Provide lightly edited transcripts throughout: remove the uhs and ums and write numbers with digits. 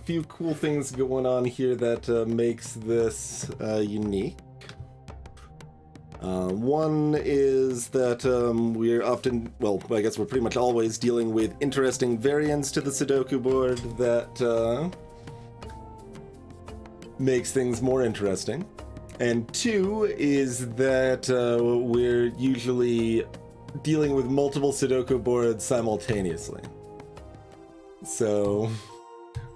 few cool things going on here that makes this unique. One is that we're often, well, I guess we're pretty much always dealing with interesting variants to the Sudoku board that makes things more interesting. And two is that we're usually dealing with multiple Sudoku boards simultaneously. So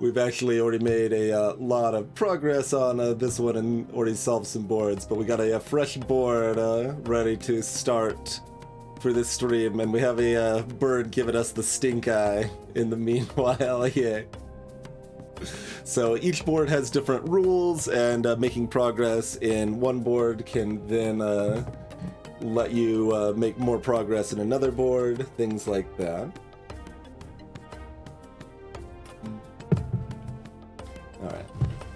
we've actually already made a lot of progress on this one and already solved some boards, but we got a fresh board ready to start for this stream, and we have a bird giving us the stink eye in the meanwhile. Yeah. So each board has different rules, and making progress in one board can then let you make more progress in another board, things like that. Alright,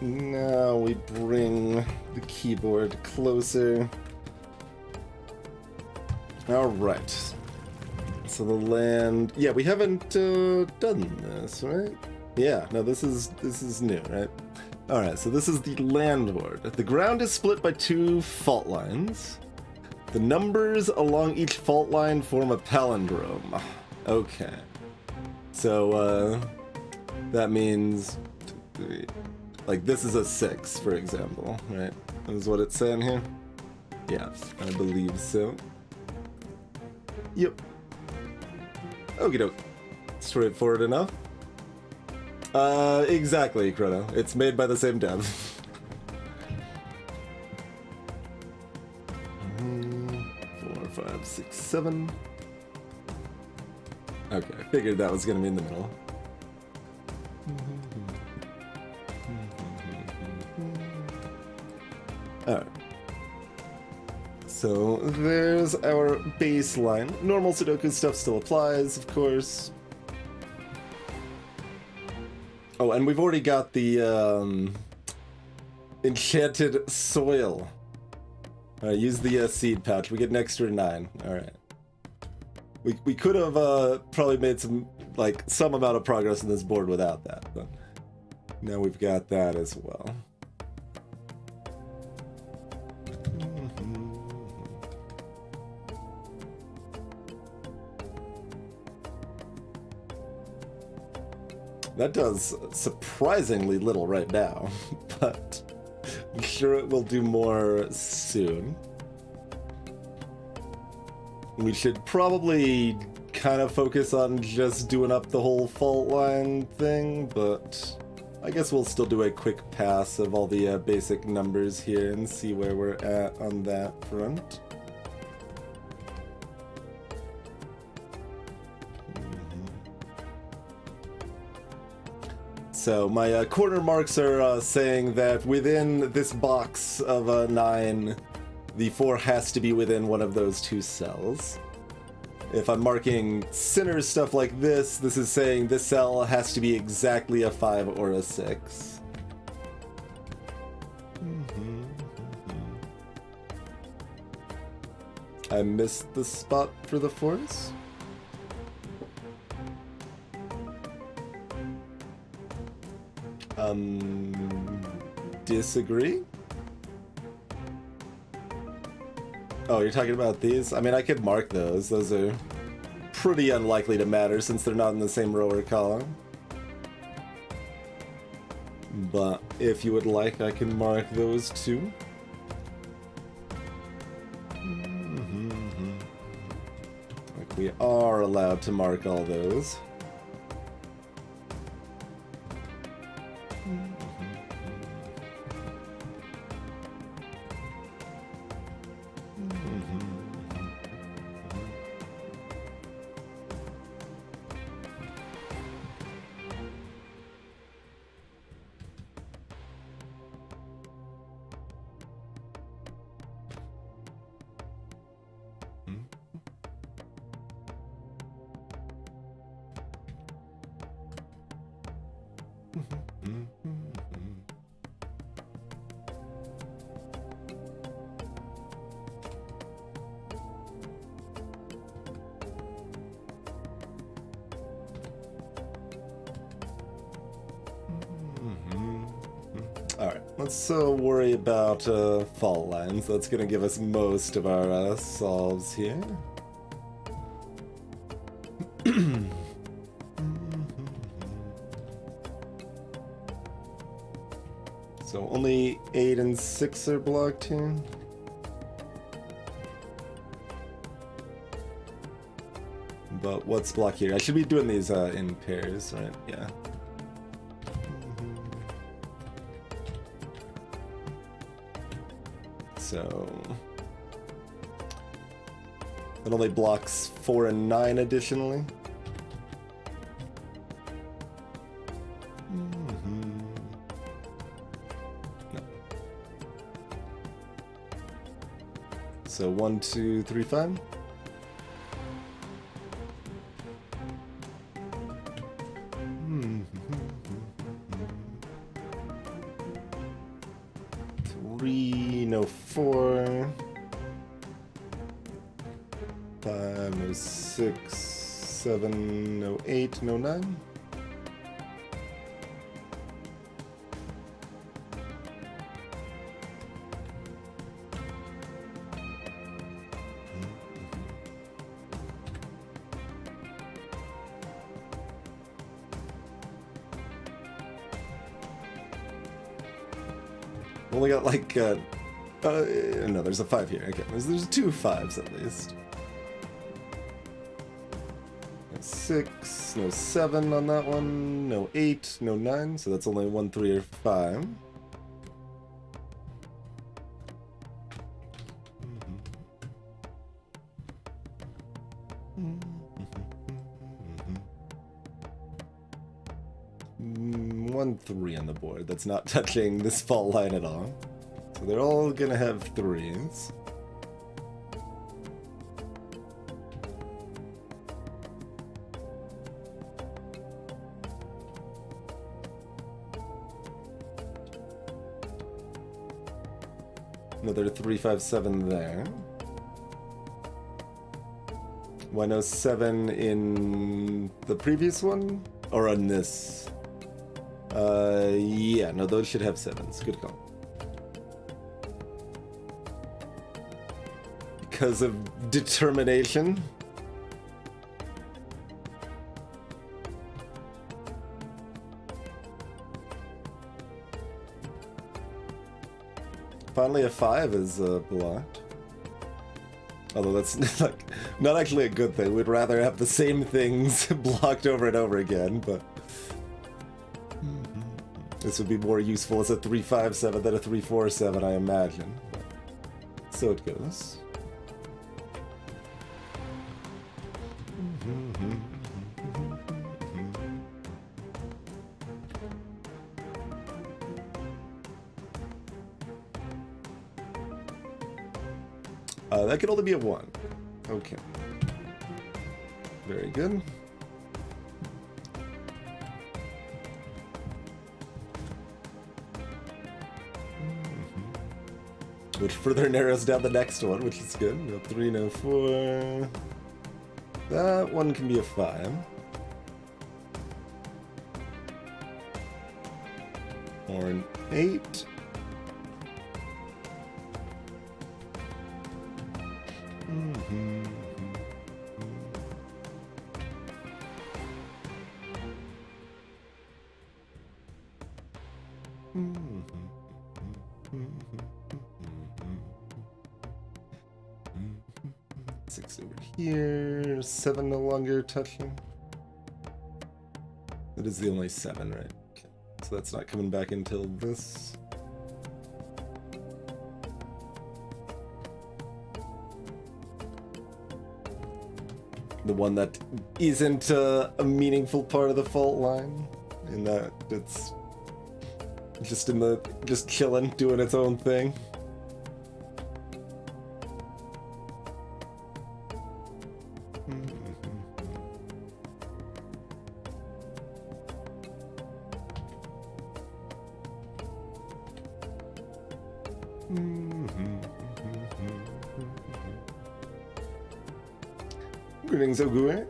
now we bring the keyboard closer. Alright, so the land, yeah, we haven't done this, right? Yeah, no, this is new, right? Alright, so this is the land board. The ground is split by 2 fault lines. The numbers along each fault line form a palindrome. Okay. So, that means, like, this is a 6, for example, right? Is what it's saying here? Yeah, I believe so. Yep. Okie doke. Straightforward enough. Exactly, Chrono. It's made by the same dev. 4, 5, 6, 7. Okay, I figured that was gonna be in the middle. Alright. So, there's our baseline. Normal Sudoku stuff still applies, of course. Oh, and we've already got the enchanted soil. Alright, use the seed pouch. We get an extra 9. Alright. We could have probably made some amount of progress in this board without that, but now we've got that as well. That does surprisingly little right now, but I'm sure it will do more soon. We should probably kind of focus on just doing up the whole fault line thing, but I guess we'll still do a quick pass of all the basic numbers here and see where we're at on that front. So my corner marks are saying that within this box of 9, the 4 has to be within one of those 2 cells. If I'm marking center stuff like this, this is saying this cell has to be exactly a 5 or a 6. I missed the spot for the 4s. Disagree? Oh, you're talking about these? I mean, I could mark those. Those are pretty unlikely to matter since they're not in the same row or column. But if you would like, I can mark those too. Like, we are allowed to mark all those. Alright, let's worry about fault lines. That's gonna give us most of our solves here. So only 8 and 6 are blocked here. But what's blocked here? I should be doing these in pairs, right? Yeah. So it only blocks 4 and 9 additionally. No. So 1, 2, 3, 5. No 4, 5, no 6, 7, no 8, no 9. Only got like no, there's a 5 here. Okay, there's 2 5s at least. No 6, no 7 on that one, no 8, no 9, so that's only 1, 3, or 5. One 3 on the board. That's not touching this fault line at all. So they're all gonna have 3s. Another 3, 5, 7 there. Why no 7 in the previous one? Or on this? Yeah, no, those should have 7s. Good call. Because of determination. Finally, a 5 is blocked. Although that's like not actually a good thing. We'd rather have the same things blocked over and over again, but this would be more useful as a 3-5-7 than a 3-4-7, I imagine. But so it goes. That could only be a 1. Okay. Very good. Which further narrows down the next one, which is good. No 3, no 4. That one can be a 5. Or an 8. Six over here. 7 no longer touching. That is the only 7, right? Okay. So that's not coming back until this. The one that isn't a meaningful part of the fault line, in that it's just chilling, doing its own thing. Greetings, Ogue.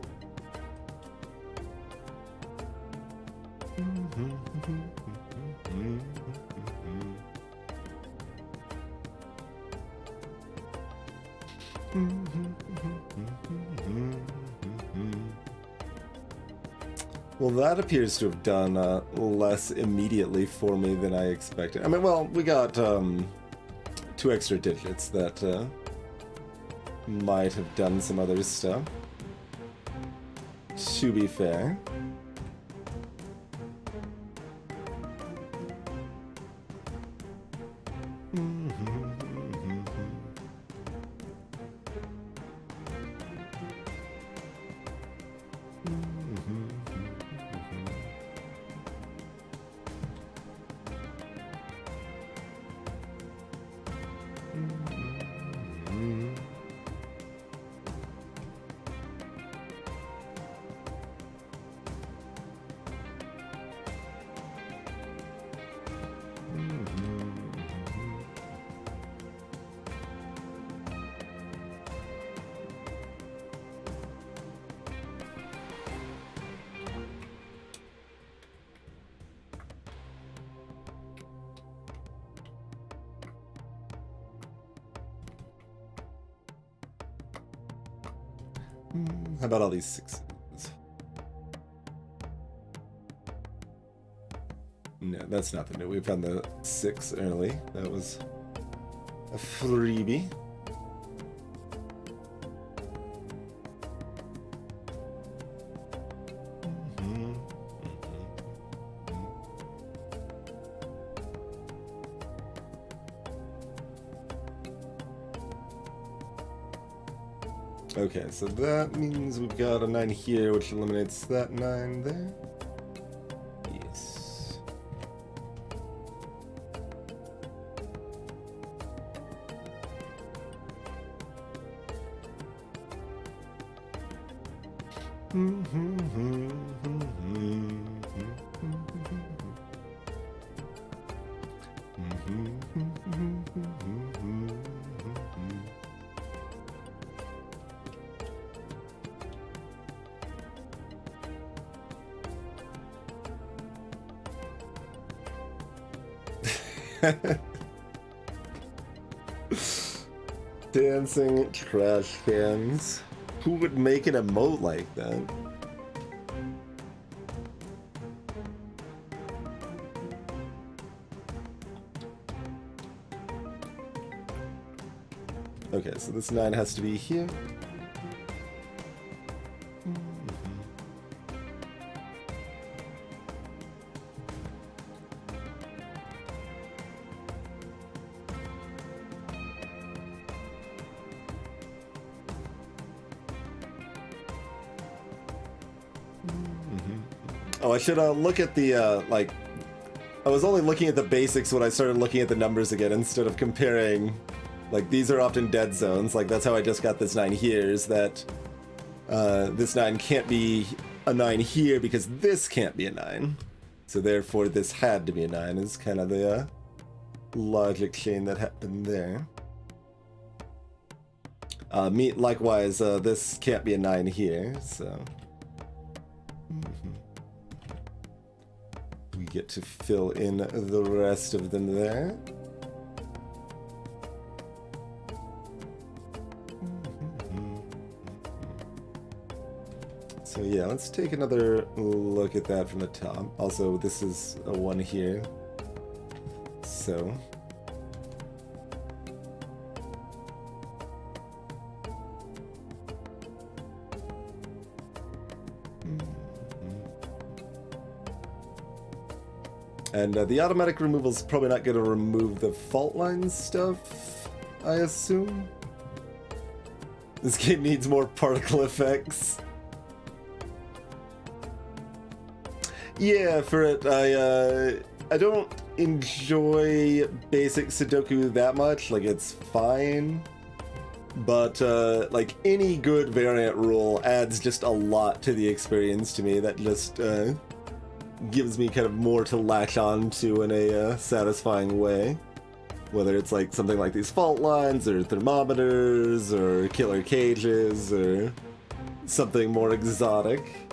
Well, that appears to have done less immediately for me than I expected. I mean, well, we got 2 extra digits that might have done some other stuff. To be fair. How about all these 6s? No, that's nothing new. We found the 6 early. That was a freebie. Okay, so that means we've got a 9 here, which eliminates that 9 there. Yes. Dancing trash cans. Who would make an emote like that? Okay, so this 9 has to be here. Oh, I should look at the, like... I was only looking at the basics when I started looking at the numbers again instead of comparing. Like, these are often dead zones. Like, that's how I just got this 9 here, is that this 9 can't be a 9 here because this can't be a 9. So therefore, this had to be a 9 is kind of the logic chain that happened there. Likewise, this can't be a 9 here, so... We get to fill in the rest of them there. So yeah, let's take another look at that from the top. Also, this is a 1 here. So... And the automatic removal is probably not going to remove the fault line stuff, I assume. This game needs more particle effects. Yeah, for it, I don't enjoy basic Sudoku that much. Like, it's fine. But, like, any good variant rule adds just a lot to the experience to me. That just, gives me kind of more to latch on to in a satisfying way. Whether it's like something like these fault lines, or thermometers, or killer cages, or something more exotic.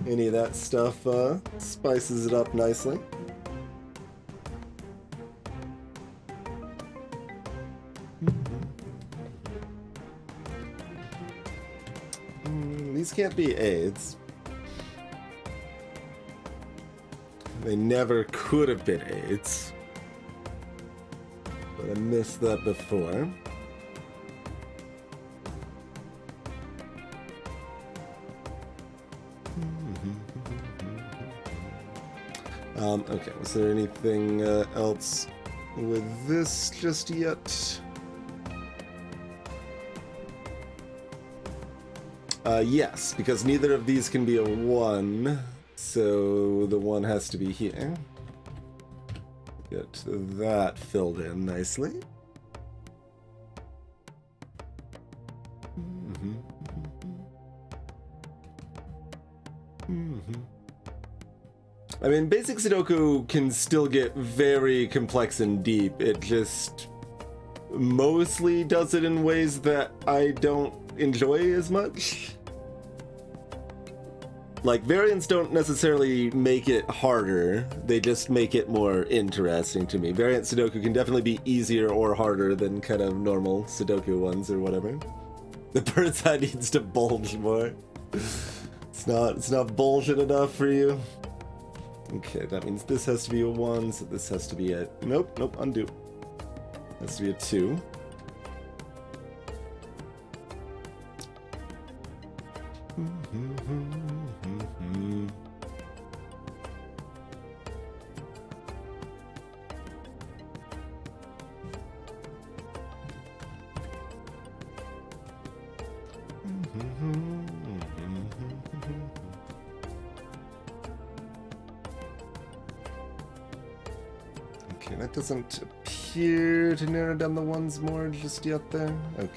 Any of that stuff spices it up nicely. these can't be 8s. They never could have been 8s. But I missed that before. Okay, was there anything else with this just yet? Yes, because neither of these can be a 1, so the 1 has to be here. Get that filled in nicely. I mean, basic Sudoku can still get very complex and deep. It just mostly does it in ways that I don't enjoy as much. Like, variants don't necessarily make it harder, they just make it more interesting to me. Variant Sudoku can definitely be easier or harder than kind of normal Sudoku ones or whatever. The bird's eye needs to bulge more. It's not bulging enough for you. Okay, that means this has to be a 1, so this has to be a... Nope, undo. Has to be a 2. Okay, that doesn't appear to narrow down the 1s more just yet there. Okay.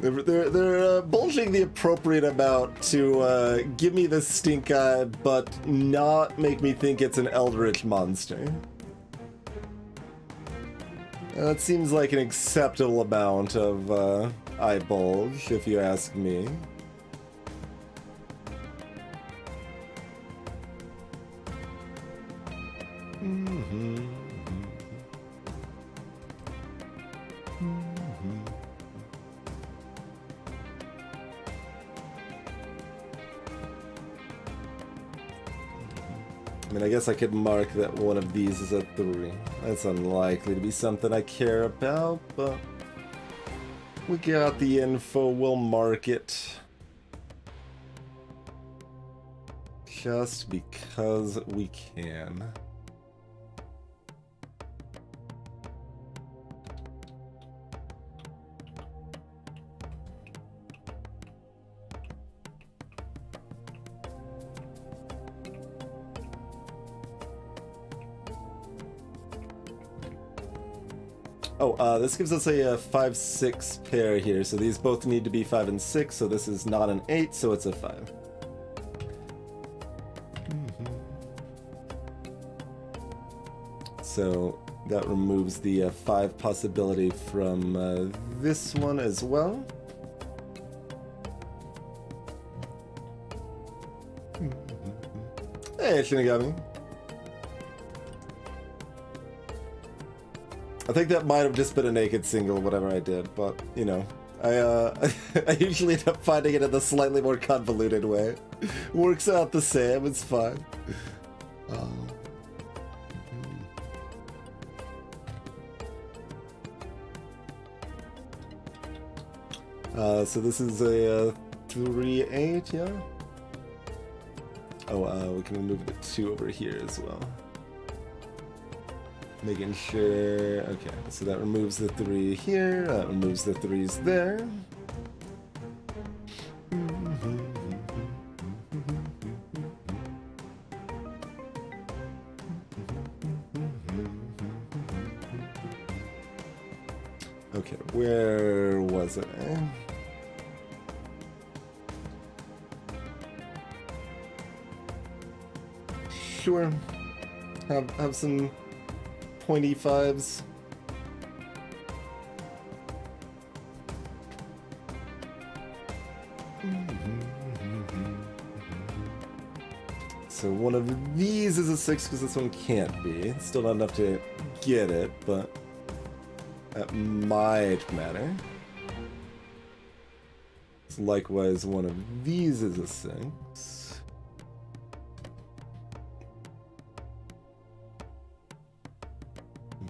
They're bulging the appropriate amount to give me the stink eye, but not make me think it's an eldritch monster. That seems like an acceptable amount of eye bulge, if you ask me. I mean, I guess I could mark that one of these is a 3. That's unlikely to be something I care about, but we got the info, we'll mark it. Just because we can. Oh, this gives us a 5-6 pair here, so these both need to be 5 and 6, so this is not an 8, so it's a 5. So that removes the 5 possibility from this one as well. Hey, Shinigami. I think that might have just been a naked single, whatever I did, but, you know, I usually end up finding it in the slightly more convoluted way. Works out the same, it's fine. So this is a 3-8, yeah? Oh, we can move the 2 over here as well. Making sure... Okay, so that removes the 3 here, that removes the 3s there. Okay, where was it? Sure. Have some pointy 5s. So one of these is a 6 because this one can't be. Still not enough to get it, but That might matter. So likewise, one of these is a 6.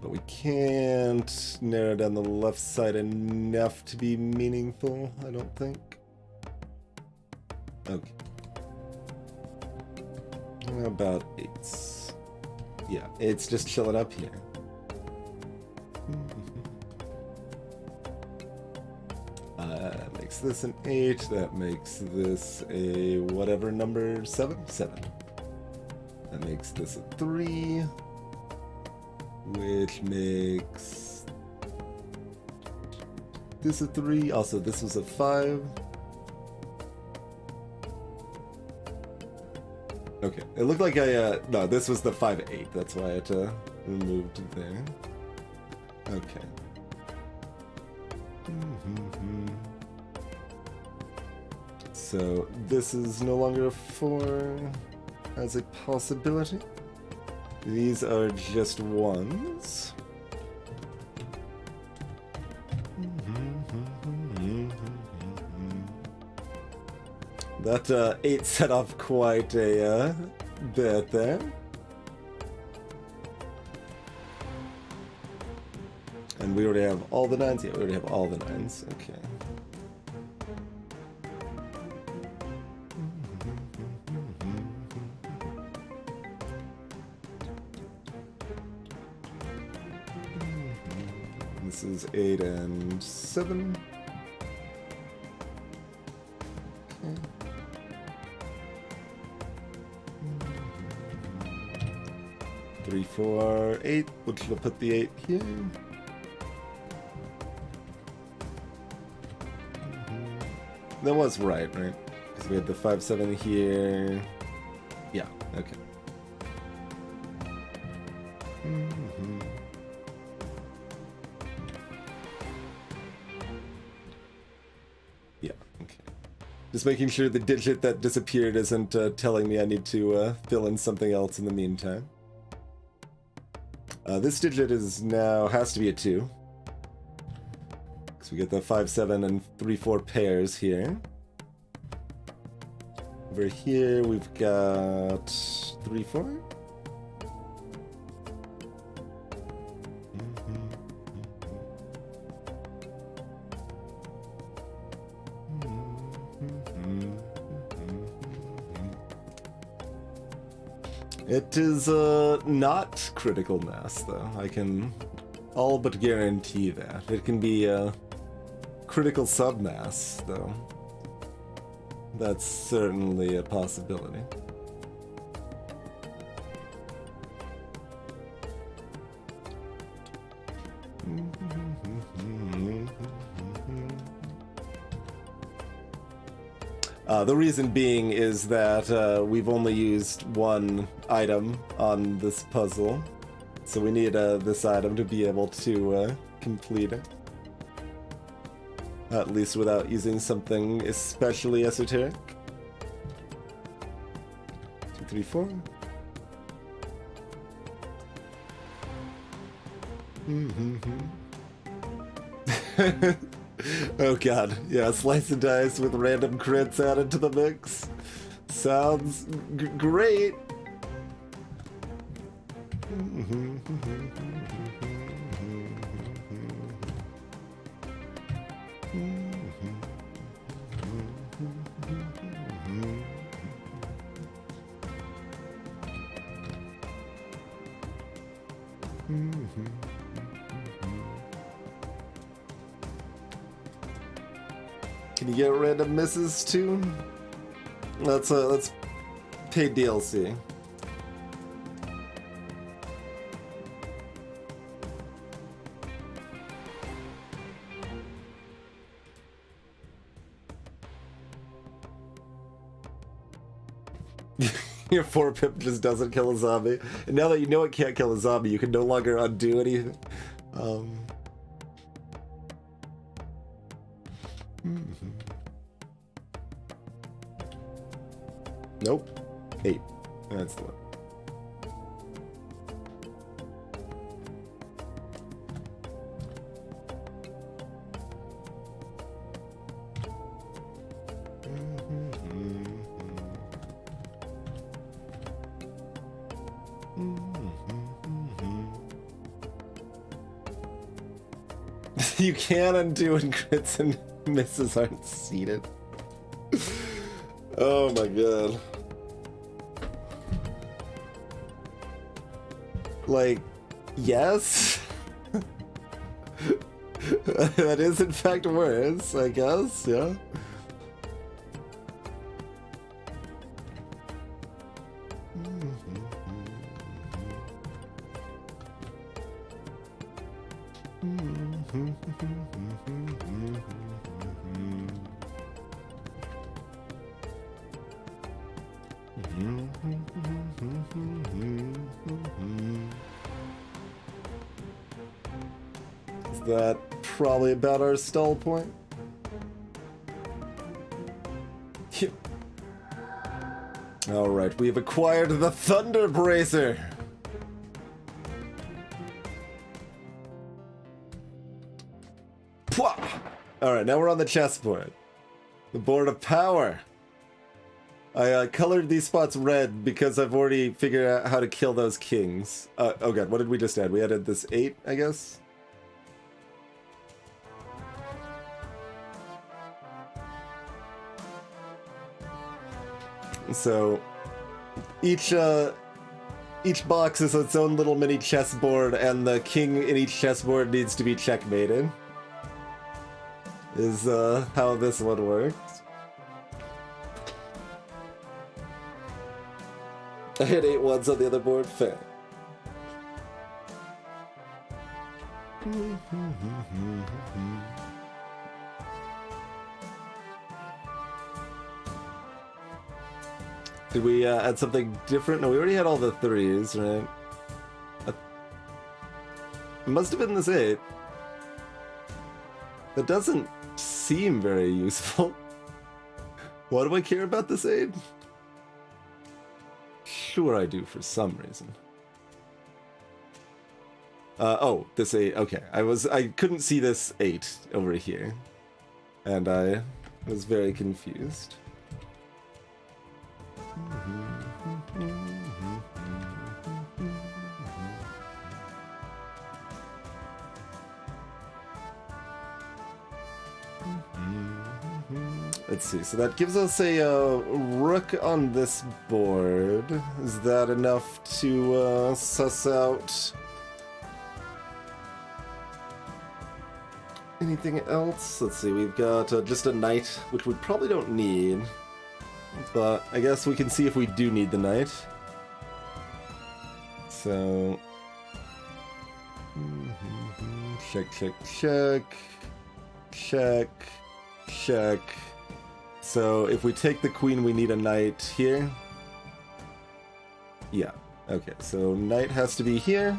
But we can't narrow down the left side enough to be meaningful, I don't think. Okay. How about 8s? Yeah, it's just chilling up here. That makes this an 8. That makes this a whatever number, 7? 7. That makes this a 3. Which makes this a 3. Also, this was a 5. Okay, it looked like no, this was the 5-8. That's why I had to remove it there. Okay. So this is no longer a 4 as a possibility. These are just 1s. That 8 set off quite a bit there. And we already have all the 9s? Yeah, we already have all the 9s. Okay. This is 8 and 7. Okay. 3, 4, 8, which will put the 8 here. That was right? Because we had the 5, 7 here. Yeah, okay. Yeah, okay. Just making sure the digit that disappeared isn't telling me I need to fill in something else in the meantime. This digit is now has to be a 2. Because we get the 5, 7, and 3, 4 pairs here. Over here we've got 3, 4. It is not critical mass, though. I can all but guarantee that. It can be a critical submass, though. That's certainly a possibility. The reason being is that we've only used one item on this puzzle, so we need this item to be able to complete it. At least without using something especially esoteric. 2, 3, 4. Oh god, yeah, slice and dice with random crits added to the mix. Sounds great. Can you get random misses too? Let's pay DLC. Your 4-pip just doesn't kill a zombie. And now that you know it can't kill a zombie, you can no longer undo anything. Nope. 8. That's the one. You can undo when crits and misses aren't seated. Oh my god. Like, yes? That is in fact worse, I guess, yeah. Is that probably about our stall point? Alright, we've acquired the Thunder Bracer! Alright, now we're on the chessboard. The board of power. I colored these spots red because I've already figured out how to kill those kings. Oh god, what did we just add? We added this 8, I guess? So, each box is its own little mini chessboard, and the king in each chessboard needs to be checkmated. Is how this one works. I had 8 ones on the other board, fair. Did we add something different? No, we already had all the 3s, right? It must have been this 8. That doesn't seem very useful. Why do I care about this 8? Sure I do for some reason. Oh, this 8, okay. I couldn't see this 8 over here. And I was very confused. Let's see, so that gives us a rook on this board. Is that enough to suss out anything else? Let's see, we've got just a knight, which we probably don't need. But I guess we can see if we do need the knight. So... check, check, check. Check. Check. So if we take the queen, we need a knight here. Yeah. Okay, so knight has to be here.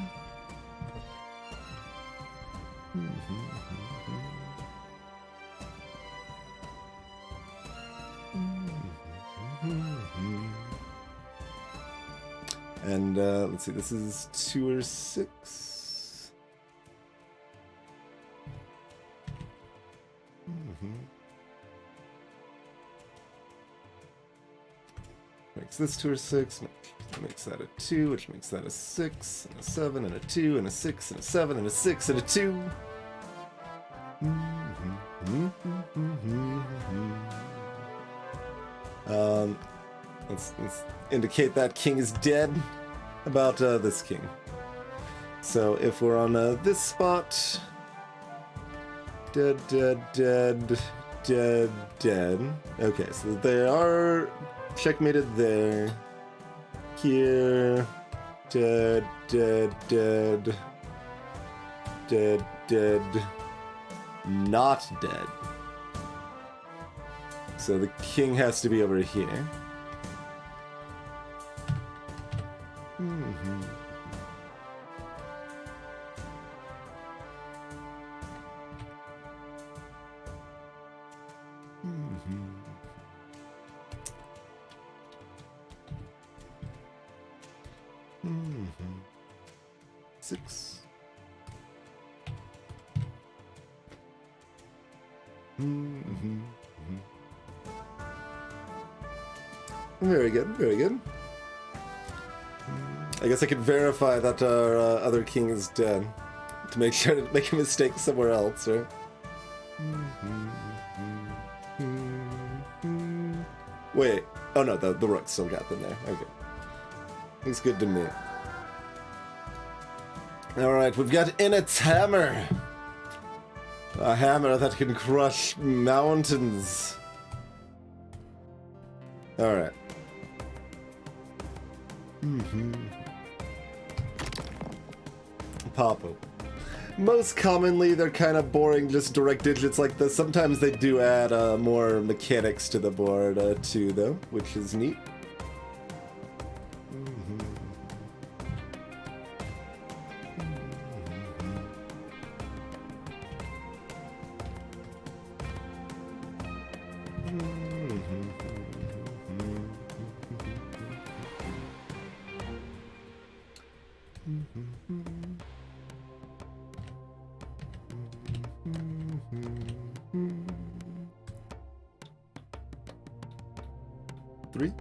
And let's see, this is 2 or 6. Makes this 2 or 6, makes that a 2, which makes that a 6, and a 7, and a 2, and a 6, and a 7, and a 6, and a 2. Let's indicate that king is dead. About this king. So if we're on this spot, dead, dead, dead, dead, dead. Okay, so they are checkmated there. Here, dead, dead, dead, dead, dead, not dead. So the king has to be over here. Six. Very good, very good. I guess I could verify that our other king is dead. To make sure to make a mistake somewhere else, right? Wait. Oh no, the rook still got them there. Okay. Looks good to me. Alright, we've got Inet's hammer. A hammer that can crush mountains. Alright. Pop-up. Most commonly, they're kind of boring, just direct digits like this. Sometimes they do add more mechanics to the board, too, though, which is neat. Three.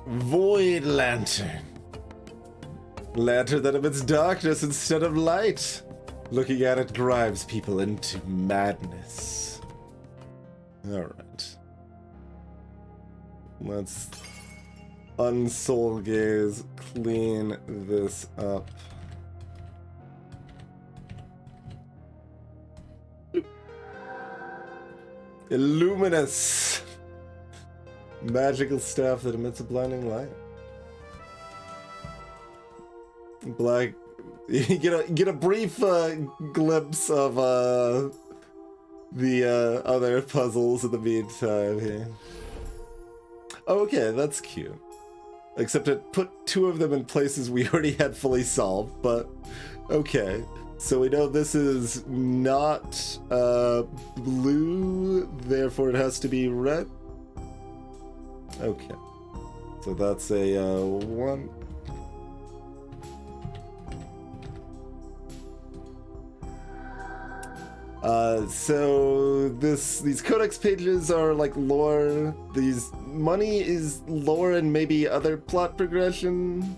Void Lantern. Lantern that emits darkness instead of light. Looking at it drives people into madness. Alright. Let's unsoul gaze, clean this up. Illuminous. Magical staff that emits a blinding light. Black. You get a brief glimpse of the other puzzles in the meantime here. Okay, that's cute. Except it put two of them in places we already had fully solved, but okay. So we know this is not blue, therefore it has to be red. Okay. So that's a 1. So these codex pages are like lore. Money is lore and maybe other plot progression.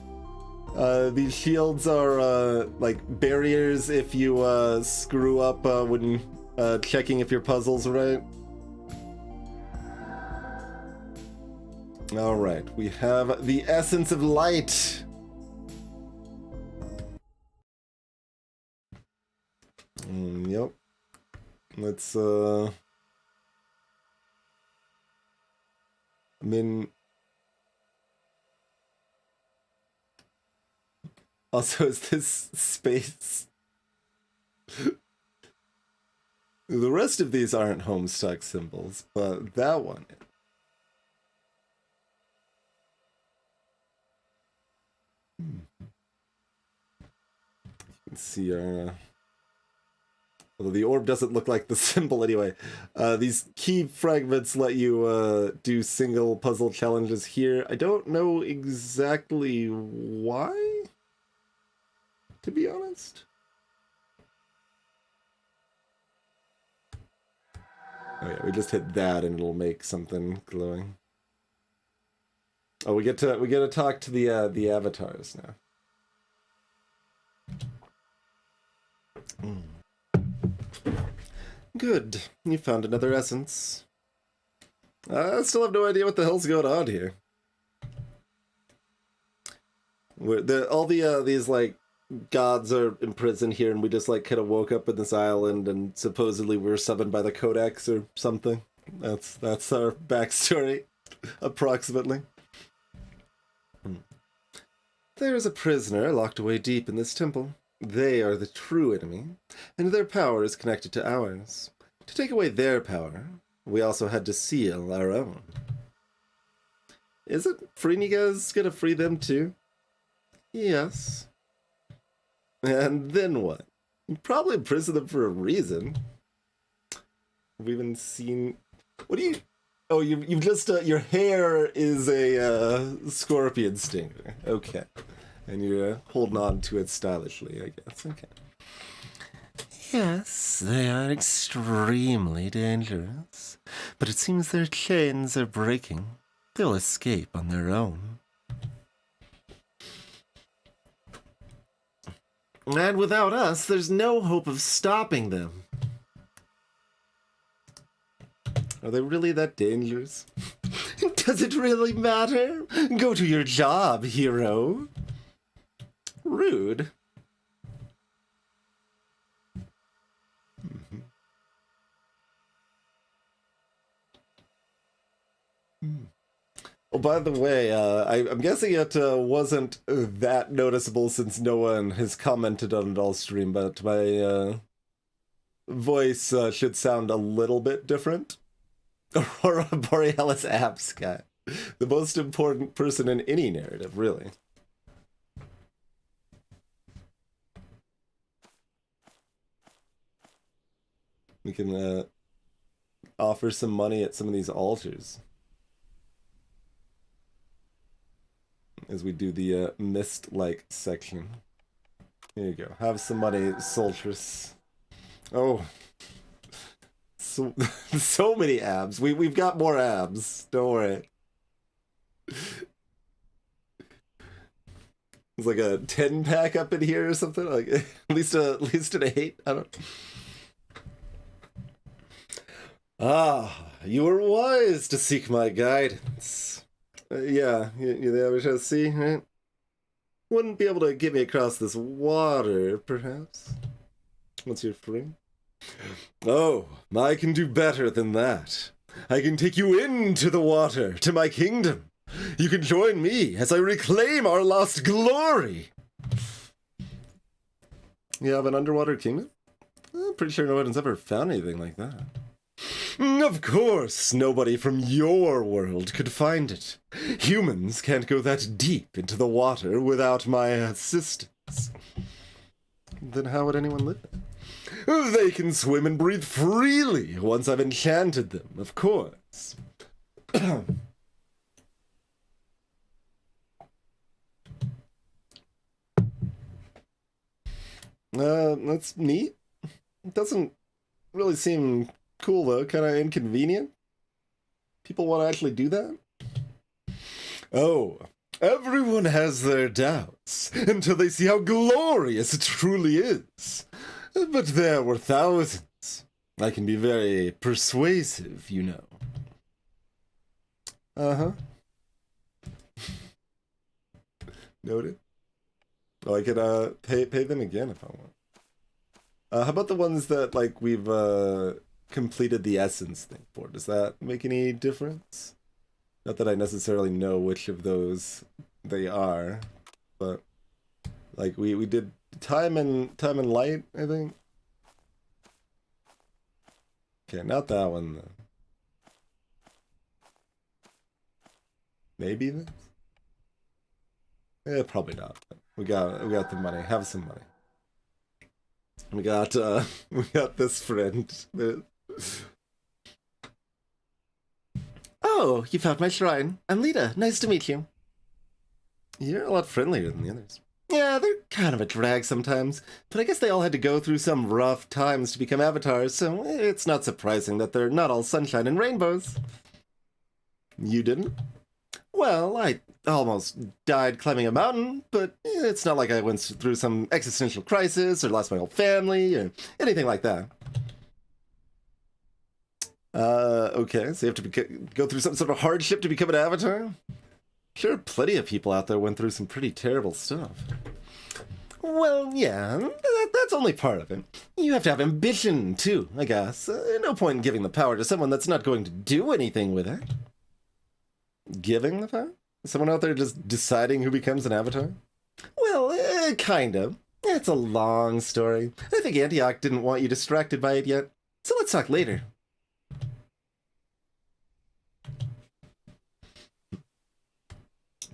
These shields are like barriers if you screw up when checking if your puzzle's right. All right, we have the essence of light. Yep. Let's, I mean, also, is this space? The rest of these aren't Homestuck symbols, but that one is. You can see our... Although the orb doesn't look like the symbol anyway. These key fragments let you do single puzzle challenges here. I don't know exactly why, to be honest. Oh yeah, we just hit that and it'll make something glowing. Oh, we get to talk to the avatars now. Good. You found another essence. I still have no idea what the hell's going on here. All these like gods are imprisoned here, and we just like kind of woke up in this island, and supposedly we were summoned by the Codex or something. That's our backstory, approximately. There is a prisoner locked away deep in this temple. They are the true enemy, and their power is connected to ours. To take away their power, we also had to seal our own. Isn't Freenigaz gonna free them too? Yes. And then what? You probably imprison them for a reason. Have we even seen... What do you... Oh, you've just... your hair is a scorpion stinger. Okay. And you're holding on to it stylishly, I guess. Okay. Yes, they are extremely dangerous. But it seems their chains are breaking. They'll escape on their own. And without us, there's no hope of stopping them. Are they really that dangerous? Does it really matter? Go to your job, hero. Rude. Oh, by the way, I'm guessing it wasn't that noticeable since no one has commented on it all stream, but my voice should sound a little bit different. Aurora Borealis apps guy. The most important person in any narrative, really. We can offer some money at some of these altars. As we do the mist-like section. Here you go. Have some money, Soltress. Oh. So many abs. We've got more abs. Don't worry. It's like a 10-pack up in here or something. Like at least an 8. I don't. Ah, you were wise to seek my guidance. Yeah, you're the average SC, right? Wouldn't be able to get me across this water, perhaps? Once you're free? Oh, I can do better than that. I can take you into the water, to my kingdom. You can join me as I reclaim our lost glory. You have an underwater kingdom? I'm pretty sure no one's ever found anything like that. Of course, nobody from your world could find it. Humans can't go that deep into the water without my assistance. Then how would anyone live there? They can swim and breathe freely once I've enchanted them, of course. That's neat. It doesn't really seem cool, though. Kind of inconvenient. People want to actually do that? Oh, everyone has their doubts until they see how glorious it truly is. But there were thousands. I can be very persuasive, you know. Uh-huh. Noted. Oh, I could pay them again if I want. How about the ones that like we've completed the essence thing for? Does that make any difference? Not that I necessarily know which of those they are, but like we did time and light, I think. Okay, not that one though. Maybe this? Probably not. We got the money. Have some money. We got this friend. Oh, you found my shrine. I'm Lita. Nice to meet you. You're a lot friendlier than the others. Yeah, they're kind of a drag sometimes, but I guess they all had to go through some rough times to become avatars, so it's not surprising that they're not all sunshine and rainbows. You didn't? Well, I almost died climbing a mountain, but it's not like I went through some existential crisis or lost my whole family or anything like that. Okay, so you have to go through some sort of hardship to become an avatar? Sure, plenty of people out there went through some pretty terrible stuff. Well, yeah, that's only part of it. You have to have ambition, too, I guess. No point in giving the power to someone that's not going to do anything with it. Giving the power? Someone out there just deciding who becomes an avatar? Well, kind of. It's a long story. I think Antioch didn't want you distracted by it yet, so let's talk later.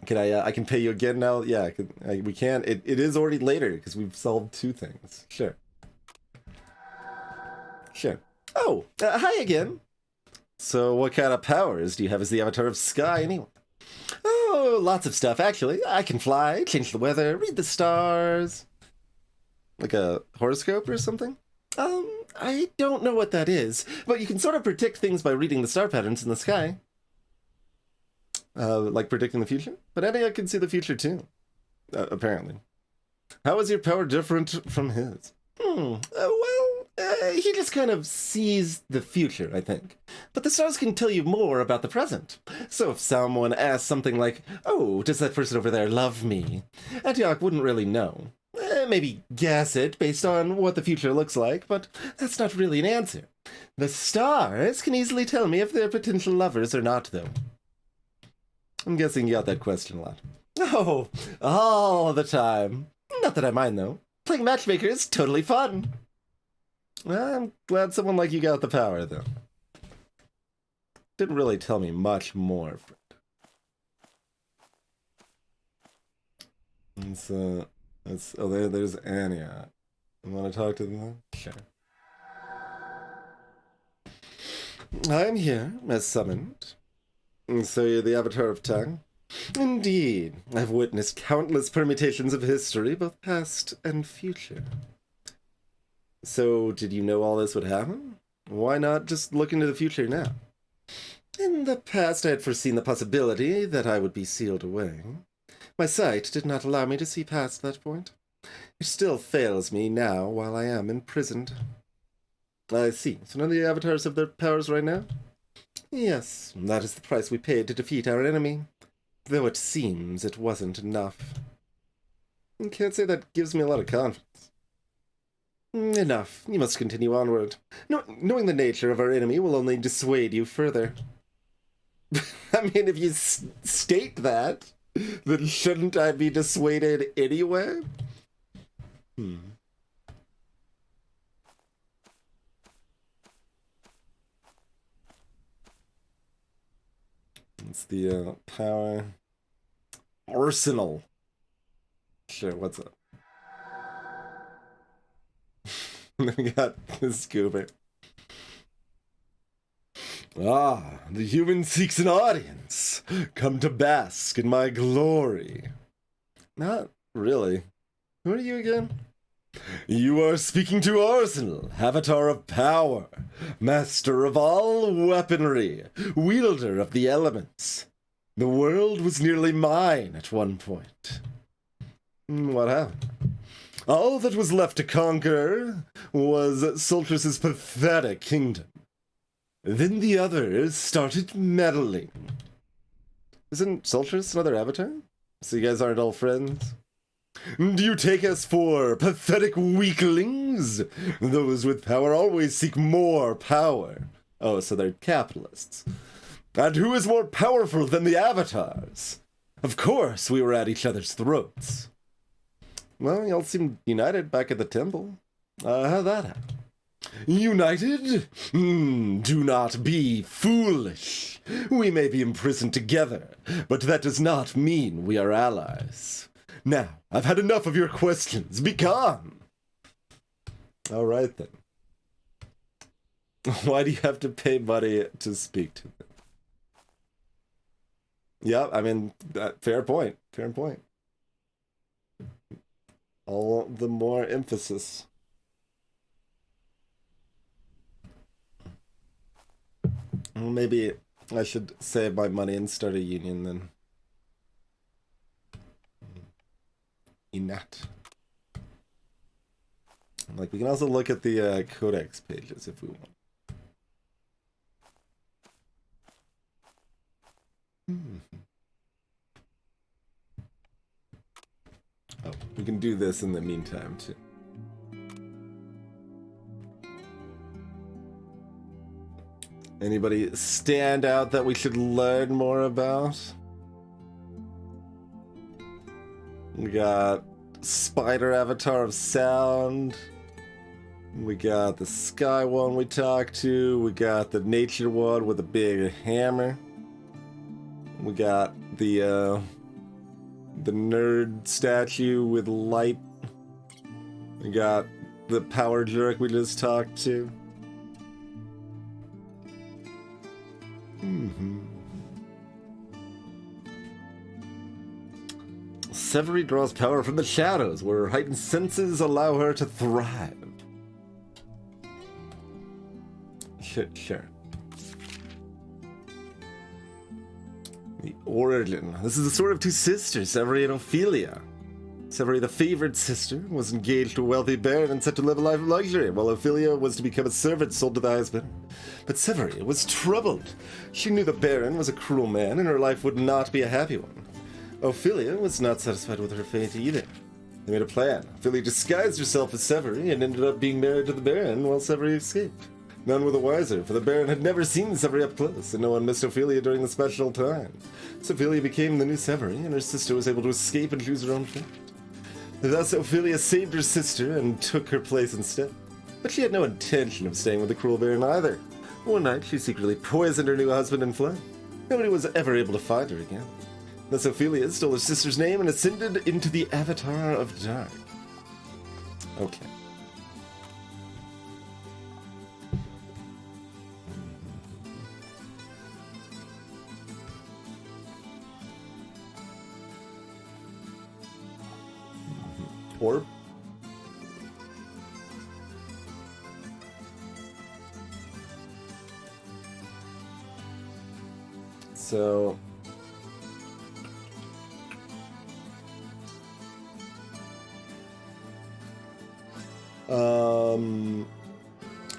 Can I can pay you again now? Yeah, we can. It is already later because we've solved 2 things. Sure. Sure. Oh, hi again. So what kind of powers do you have as the avatar of Sky, anyway? Oh, lots of stuff, actually. I can fly, change the weather, read the stars. Like a horoscope or something? I don't know what that is, but you can sort of predict things by reading the star patterns in the sky. Like predicting the future? But Eddie, I can see the future too. Apparently. How is your power different from his? He just kind of sees the future, I think. But the stars can tell you more about the present. So if someone asks something like, oh, does that person over there love me? Antioch wouldn't really know. Maybe guess it based on what the future looks like, but that's not really an answer. The stars can easily tell me if they're potential lovers or not, though. I'm guessing you got that question a lot. Oh, all the time. Not that I mind, though. Playing matchmaker is totally fun. I'm glad someone like you got the power, though. Didn't really tell me much more, friend. There's Anya. You want to talk to them? Sure. I'm here, as summoned. So you're the avatar of Tongue? Indeed. I've witnessed countless permutations of history, both past and future. So, did you know all this would happen? Why not just look into the future now? In the past, I had foreseen the possibility that I would be sealed away. My sight did not allow me to see past that point. It still fails me now while I am imprisoned. I see. So none of the avatars have their powers right now? Yes, that is the price we paid to defeat our enemy. Though it seems it wasn't enough. I can't say that gives me a lot of confidence. Enough. You must continue onward. Knowing the nature of our enemy will only dissuade you further. I mean, if you state that, then shouldn't I be dissuaded anyway? It's the power arsenal. Sure, what's up? We got the scuba. Ah, the human seeks an audience. Come to bask in my glory. Not really. Who are you again? You are speaking to Arsenal, avatar of power, master of all weaponry, wielder of the elements. The world was nearly mine at one point. What happened? All that was left to conquer was Soltris's pathetic kingdom. Then the others started meddling. Isn't Soltris another avatar? So you guys aren't all friends? Do you take us for pathetic weaklings? Those with power always seek more power. Oh, so they're capitalists. And who is more powerful than the avatars? Of course, we were at each other's throats. Well, y'all seemed united back at the temple. How'd that happen? United? Do not be foolish. We may be imprisoned together, but that does not mean we are allies. Now, I've had enough of your questions. Be gone! All right, then. Why do you have to pay money to speak to them? Yeah, I mean, fair point. Fair point. All the more emphasis. Well, maybe I should save my money and start a union then. Inat. Like, we can also look at the codex pages if we want. Oh, we can do this in the meantime, too. Anybody stand out that we should learn more about? We got Spider Avatar of Sound. We got the Sky one we talked to. We got the Nature one with a big hammer. We got the nerd statue with light. We got the power jerk we just talked to. Severy draws power from the shadows, where her heightened senses allow her to thrive. Sure. The origin. This is the story of two sisters, Severy and Ophelia. Severy, the favored sister, was engaged to a wealthy baron and set to live a life of luxury, while Ophelia was to become a servant sold to the highest bidder. But Severy was troubled. She knew the baron was a cruel man, and her life would not be a happy one. Ophelia was not satisfied with her fate either. They made a plan. Ophelia disguised herself as Severy and ended up being married to the baron while Severy escaped. None were the wiser, for the baron had never seen Severy up close, and no one missed Ophelia during the special time. So Ophelia became the new Severy, and her sister was able to escape and choose her own fate. Thus, Ophelia saved her sister and took her place instead. But she had no intention of staying with the cruel baron either. One night, she secretly poisoned her new husband and fled. Nobody was ever able to find her again. Thus, Ophelia stole her sister's name and ascended into the Avatar of Dark. Okay. Orb. So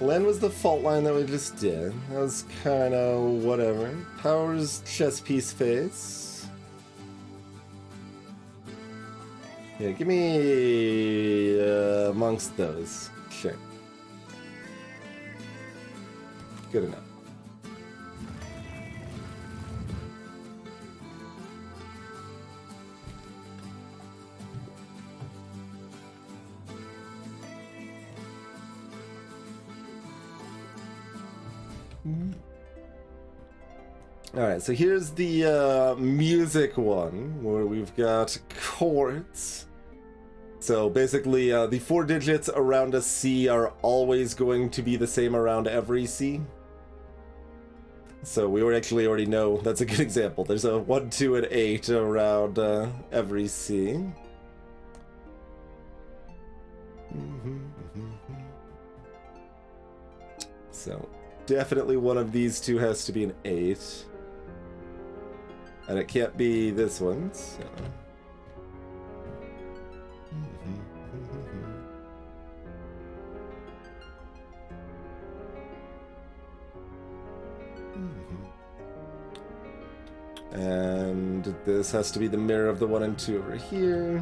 Len was the fault line that we just did. That was kind of whatever. Powers chess piece face. Yeah, give me amongst those. Sure. Good enough. Alright, so here's the music one, where we've got chords. So basically, the 4 digits around a C are always going to be the same around every C. So we actually already know that's a good example. There's a 1, 2, and 8 around every C. So definitely one of these two has to be an 8. And it can't be this one, so... And this has to be the mirror of the 1 and 2 over here.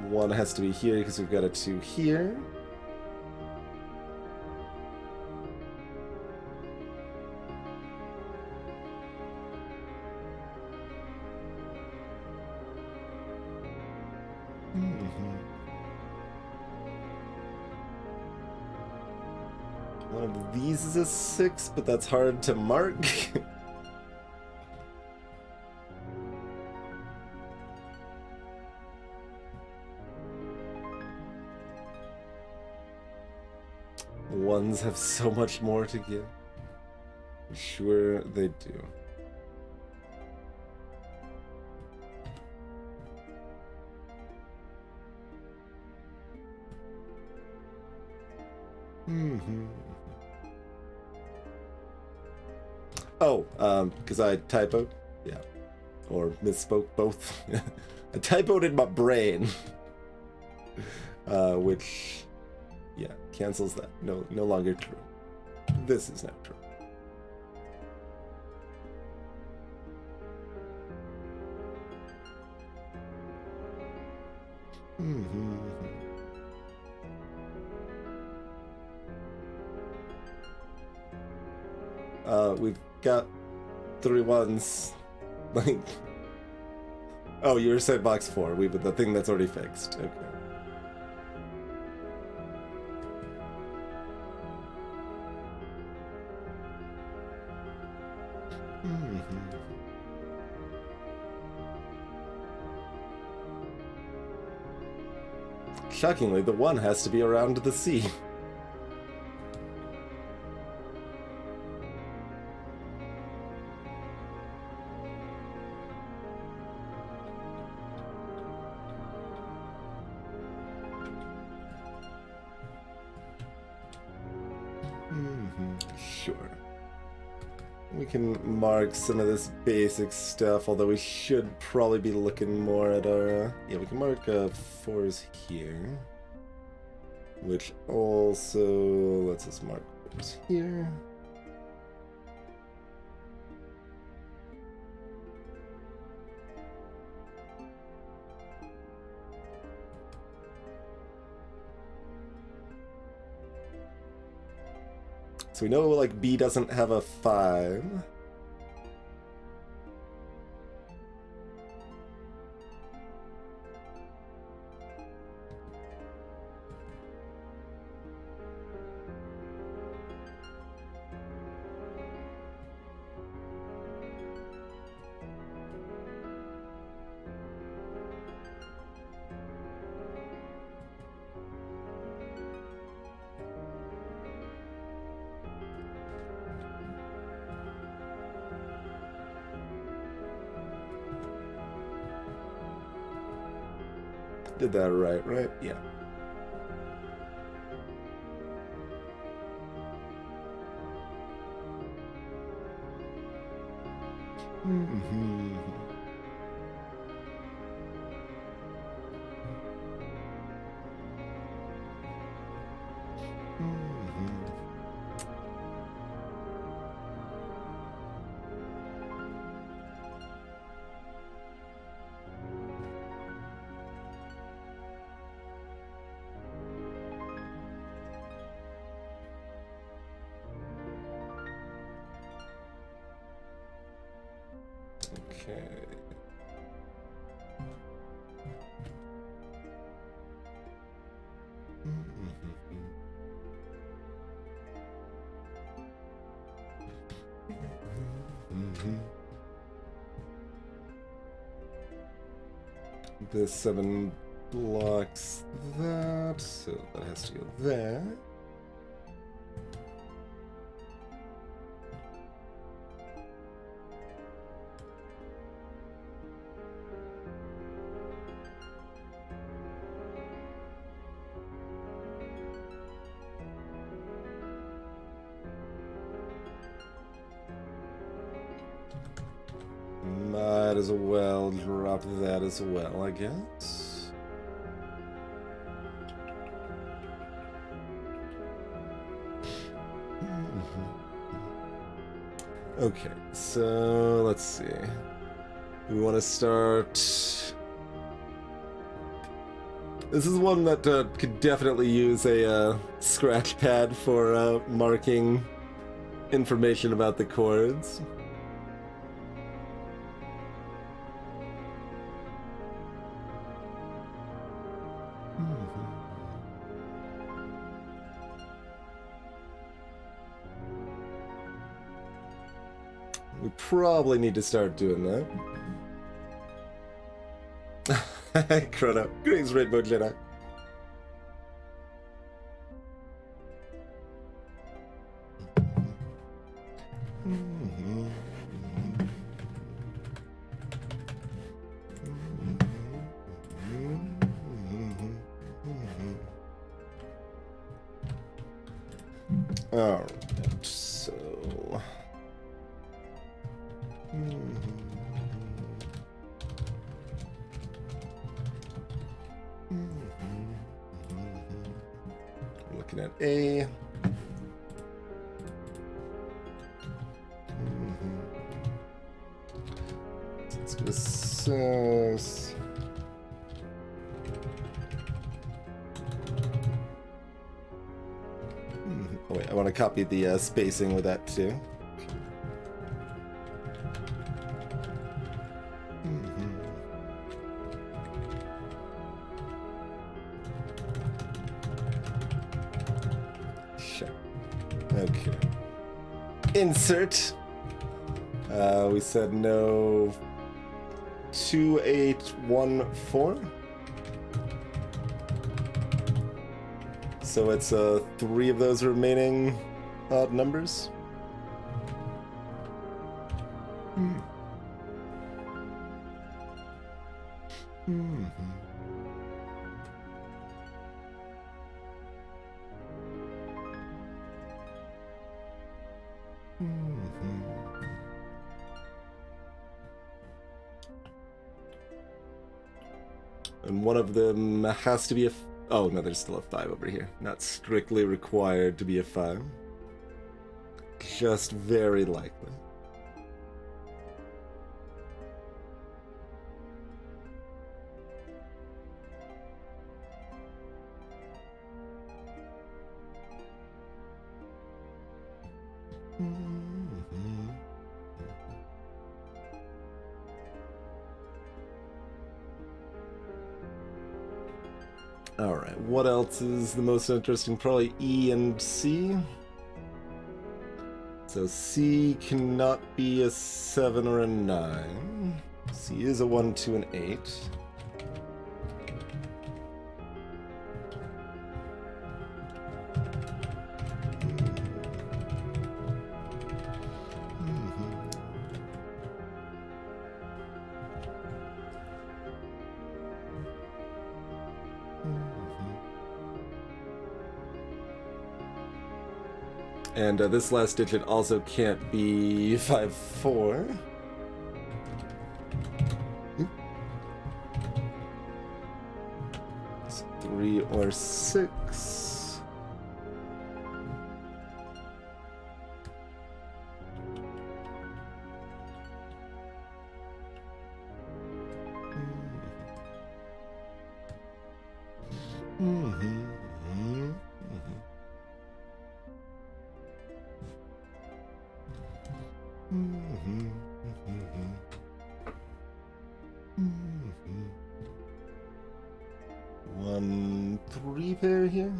One has to be here because we've got a 2 here. One of these is a 6, but that's hard to mark. Ones have so much more to give. I'm sure they do. Oh, because I typoed? Yeah. Or misspoke, both. I typoed in my brain. Which, yeah, cancels that. No longer true. This is now true. We've got 3 ones. Like, oh, you were saying box 4. We've the thing that's already fixed. Okay. Shockingly, the one has to be around the sea. Sure. We can mark some of this basic stuff, although we should probably be looking more at our... yeah, we can mark 4s here. Which also lets us mark 4s here. So we know, like, B doesn't have a 5. Did that right? Yeah. Okay. This 7 blocks that, so that has to go there. Might as well drop that as well, I guess. Okay, so let's see. We want to start... This is one that could definitely use a scratch pad for marking information about the chords. We probably need to start doing that. Chrono. Greetings, Rainbow Jedi. Alright, so... Looking at A. Let's go to Sus. Oh wait, I want to copy the spacing with that too. Okay. Insert. We said no. 2814. So it's 3 of those remaining odd numbers. And one of them has to be a... Oh, no, there's still a 5 over here. Not strictly required to be a 5. Just very likely. Alright, what else is the most interesting? Probably E and C. So C cannot be a 7 or a 9. C is a 1, 2, and 8. And this last digit also can't be 5, 4. It's 3 or 6. One 3 pair here.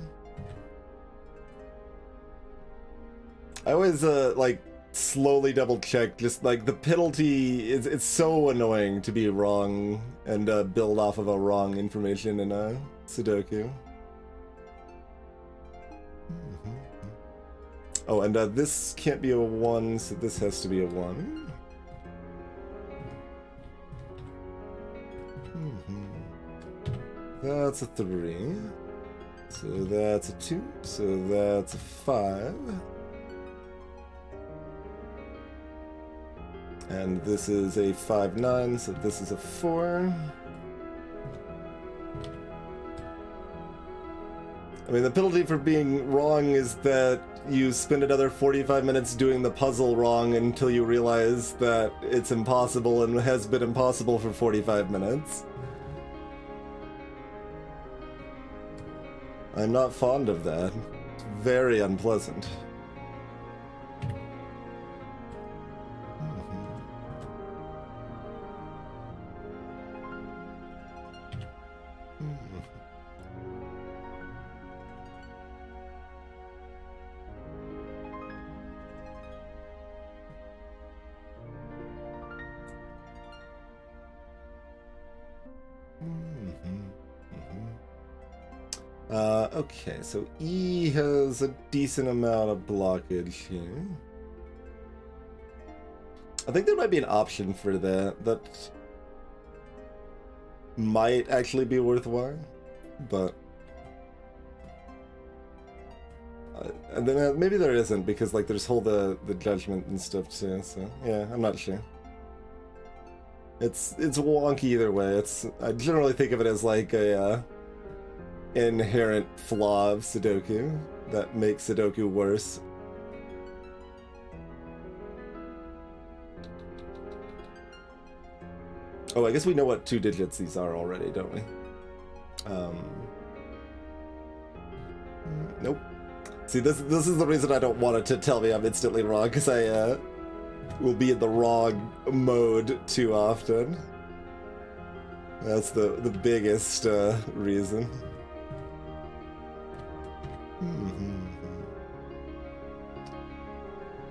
I always like slowly double check, just like the penalty is, it's so annoying to be wrong and build off of a wrong information in a Sudoku. Oh, and this can't be a 1, so this has to be a 1. That's a 3. So that's a 2. So that's a 5. And this is a 5, 9, so this is a 4. I mean, the penalty for being wrong is that you spend another 45 minutes doing the puzzle wrong until you realize that it's impossible and has been impossible for 45 minutes. I'm not fond of that. It's very unpleasant. Okay, so E has a decent amount of blockage here. I think there might be an option for that might actually be worthwhile, but and then maybe there isn't, because like there's the judgment and stuff too. So yeah, I'm not sure. It's wonky either way. I generally think of it as like a inherent flaw of Sudoku that makes Sudoku worse. Oh, I guess we know what 2 digits these are already, don't we? Nope. See, this is the reason I don't want it to tell me I'm instantly wrong, because I will be in the wrong mode too often. That's the biggest reason.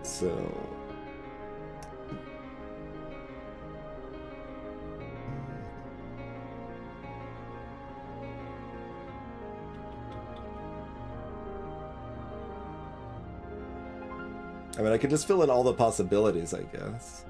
So... I mean, I could just fill in all the possibilities, I guess.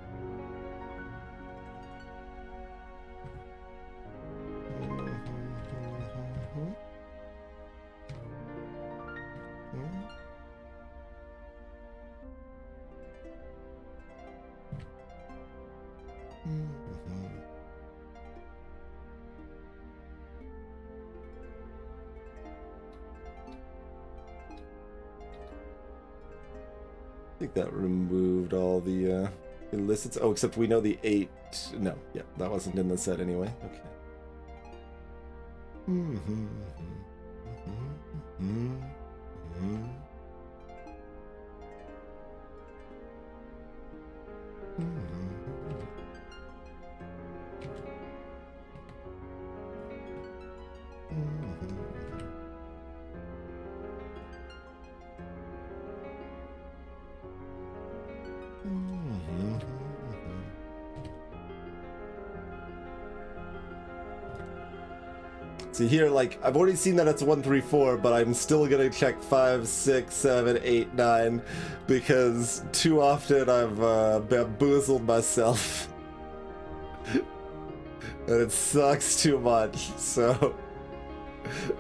I think that removed all the illicits. Oh, except we know the 8. No, yeah, that wasn't in the set anyway. Okay. See here, like, I've already seen that it's 1, 3, 4, but I'm still gonna check 5, 6, 7, 8, 9, because too often I've bamboozled myself. And it sucks too much, so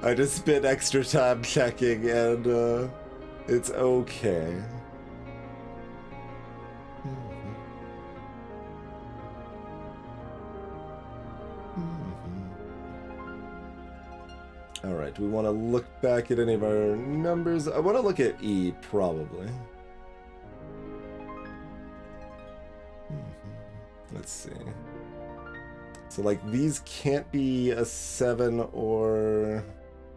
I just spend extra time checking, and it's okay. Alright, do we want to look back at any of our numbers? I want to look at E, probably. Let's see. So, like, these can't be a 7 or...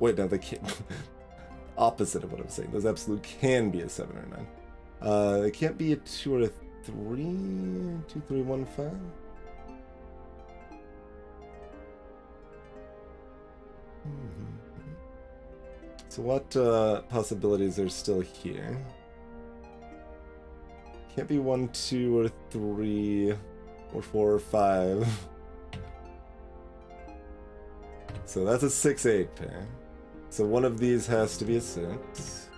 Wait, no, they can't. Opposite of what I'm saying. Those absolute can be a 7 or 9. They can't be a 2 or a 3? 2, 3, 1, 5? So what possibilities are still here? Can't be 1, 2, or 3, or 4, or 5. So that's a 6, 8 pair. So one of these has to be a 6.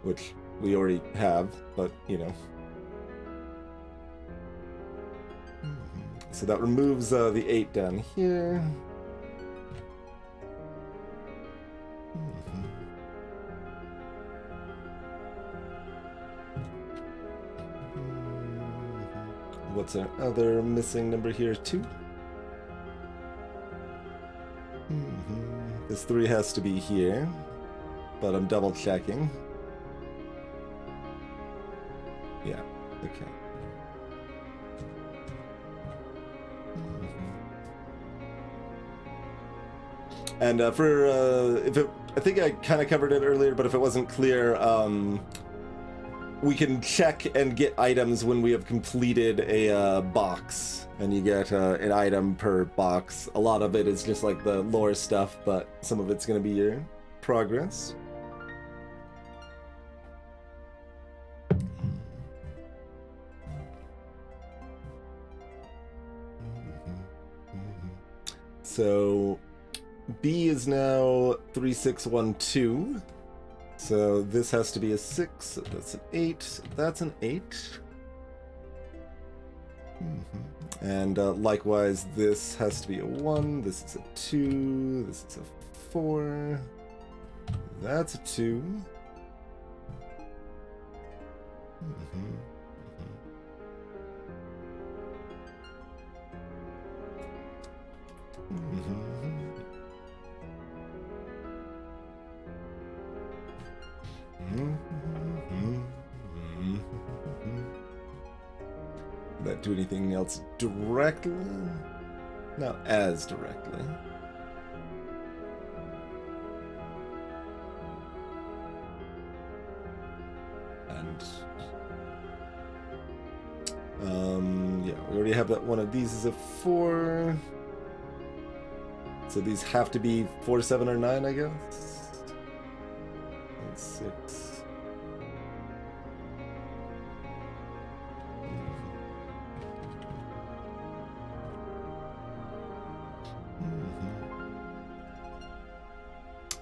Which we already have, but, you know. So that removes the 8 down here. What's our other missing number here? 2? This 3 has to be here, but I'm double checking. Yeah, okay. And for, I think I kind of covered it earlier, but if it wasn't clear, we can check and get items when we have completed a box, and you get an item per box. A lot of it is just like the lore stuff, but some of it's going to be your progress. So B is now 3, 6, 1, 2. So this has to be a 6, that's an 8, that's an 8. And likewise, this has to be a 1, this is a 2, this is a 4, that's a 2. Did that do anything else directly? Not as directly. And yeah, we already have that one of these is a 4. So these have to be 4, 7, or 9, I guess. And 6.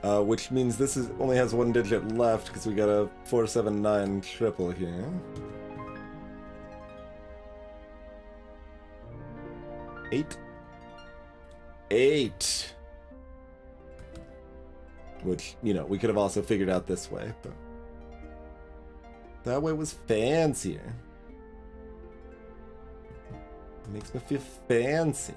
Which means this is only has one digit left because we got a 479 triple here. Eight. Which, you know, we could have also figured out this way, but that way was fancier. It makes me feel fancy.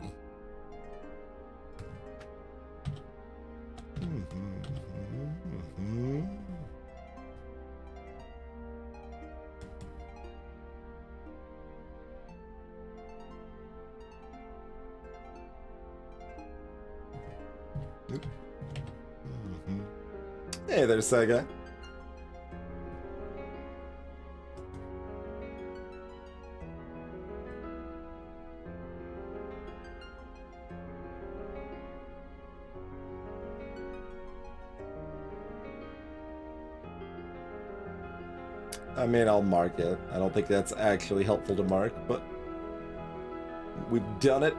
Hey there, Saga. I mean, I'll mark it. I don't think that's actually helpful to mark, but we've done it.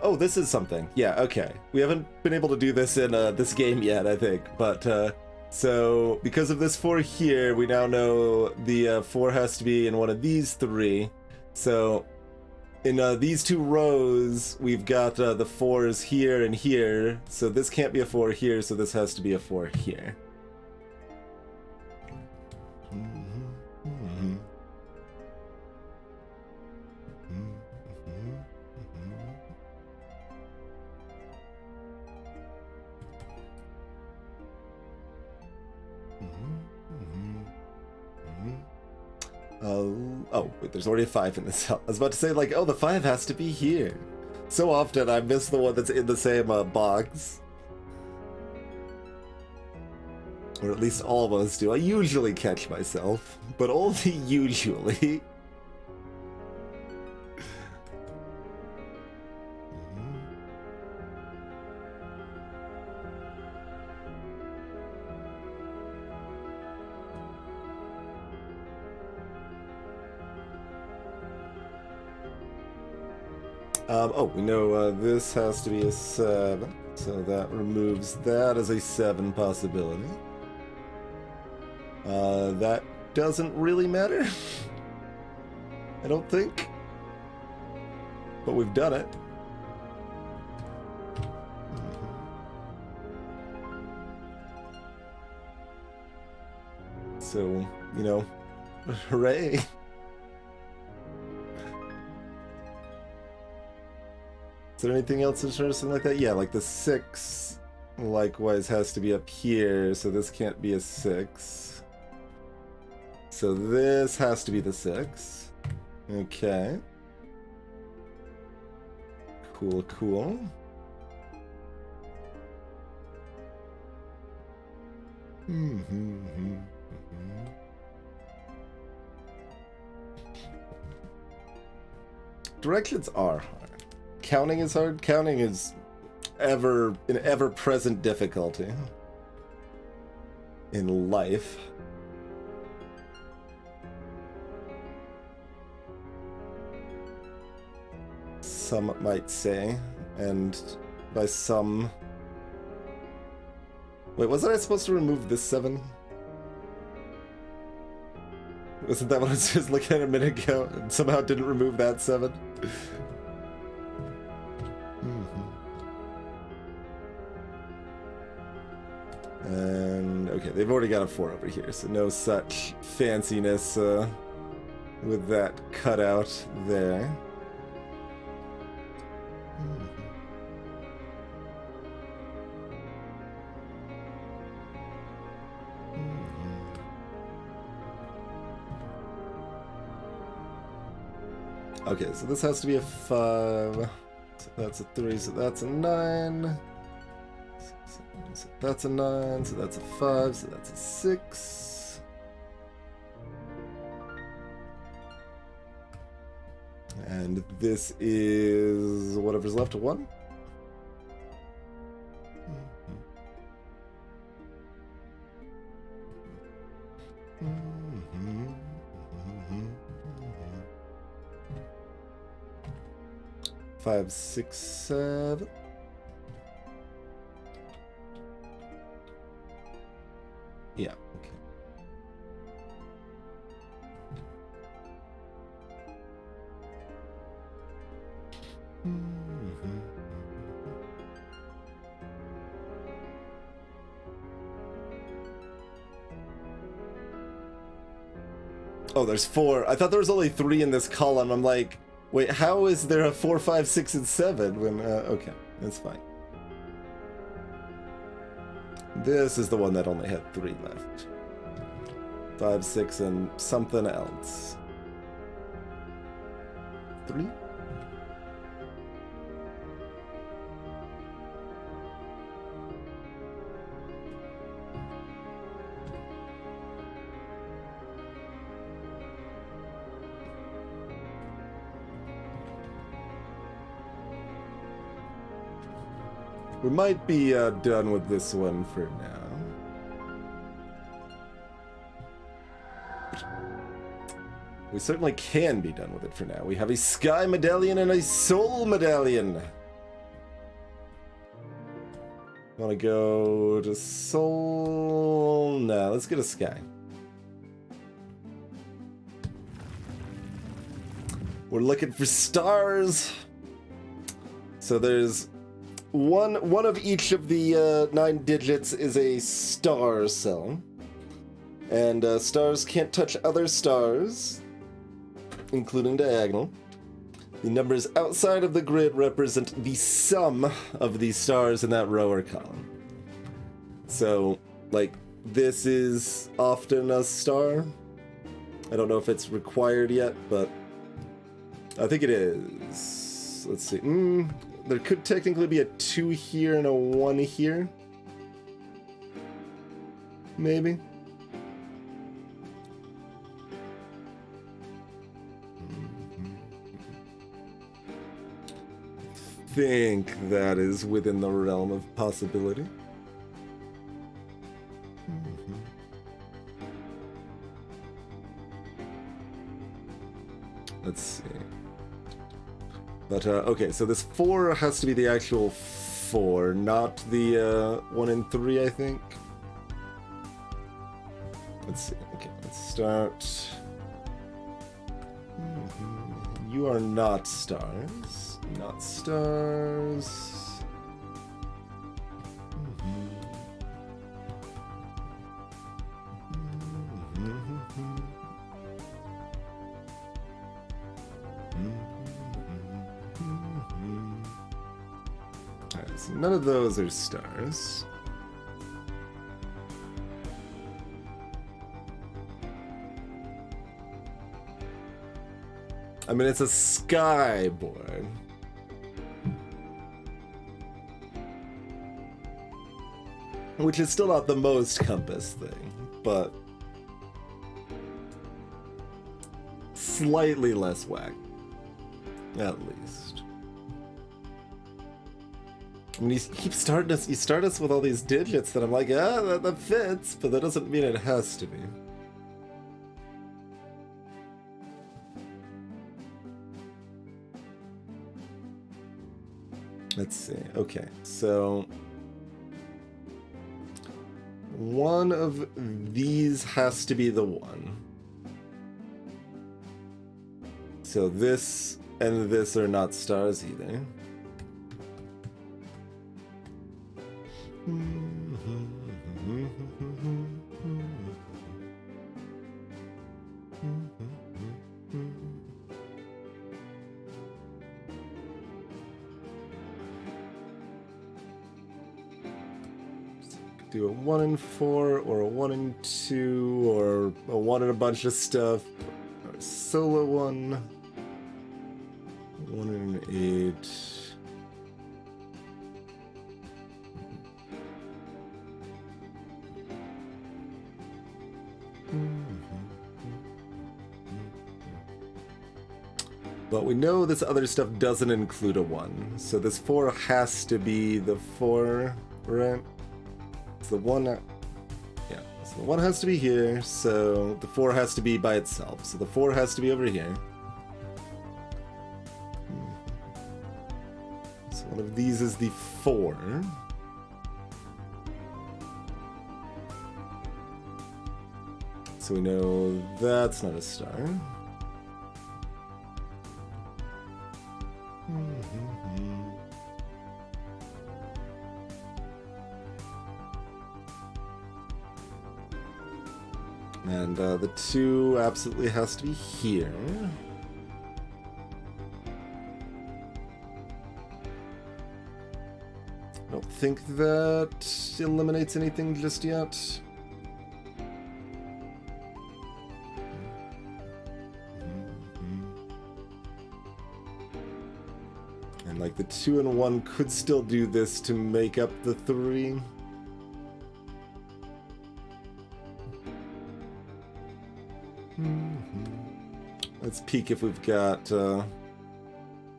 Oh, this is something. Yeah, okay. We haven't been able to do this in this game yet, I think. But, so, because of this 4 here, we now know the 4 has to be in one of these 3. So, in these 2 rows, we've got the 4s here and here. So this can't be a 4 here, so this has to be a 4 here. Oh, wait, there's already a 5 in this cell. I was about to say, like, oh, the 5 has to be here. So often I miss the one that's in the same box. Or at least almost do. I usually catch myself, but only usually. Oh, we know this has to be a 7, so that removes that as a 7 possibility. That doesn't really matter, I don't think, but we've done it. So, you know, hooray. Is there anything else interesting like that? Yeah, like the 6 likewise has to be up here, so this can't be a 6. So this has to be the 6. Okay. Cool, cool. Directions are hard. Counting is hard. Counting is an ever-present difficulty in life. Some might say, and by some... Wait, wasn't I supposed to remove this 7? Wasn't that what I was just looking at a minute ago and somehow didn't remove that 7? And okay, they've already got a 4 over here, so no such fanciness with that cutout there. Okay, so this has to be a 5. So that's a 3, so that's a 9. 6, 7, So that's a 9, so that's a 5, so that's a 6. And this is whatever's left, a 1? Five, 6, 7. Yeah, okay. Oh, there's 4. I thought there was only 3 in this column. I'm like, wait, how is there a 4, 5, 6, and 7 when, okay, that's fine. This is the one that only had 3 left. 5, 6, and something else. 3? We might be done with this one for now. We certainly can be done with it for now. We have a Sky Medallion and a Soul Medallion. Want to go to Soul? No, let's get a Sky. We're looking for stars. So there's one of each of the 9 digits is a star cell. And stars can't touch other stars, including diagonal. The numbers outside of the grid represent the sum of the stars in that row or column. So, like, this is often a star. I don't know if it's required yet, but I think it is. Let's see. There could technically be a 2 here and a 1 here. Maybe. I think that is within the realm of possibility. Let's see. But, okay, so this 4 has to be the actual 4, not the 1 and 3, I think. Let's see. Okay, let's start. You are not stars. Not stars. Alright, so none of those are stars. I mean, it's a sky board. Which is still not the most compass thing, but slightly less whack, at least. I mean, you start us with all these digits that I'm like, that fits, but that doesn't mean it has to be. Let's see. Okay, so one of these has to be the 1. So this and this are not stars either. Do a 1 and 4, or a 1 and 2, or a 1 and a bunch of stuff, or a solo 1, 1 and 8. But we know this other stuff doesn't include a 1. So this 4 has to be the 4, right? It's the 1... Yeah, so the 1 has to be here, so the 4 has to be by itself. So the 4 has to be over here. So one of these is the 4. So we know that's not a star. And the 2 absolutely has to be here. I don't think that eliminates anything just yet. And like the 2 and 1 could still do this to make up the 3. Let's peek if we've got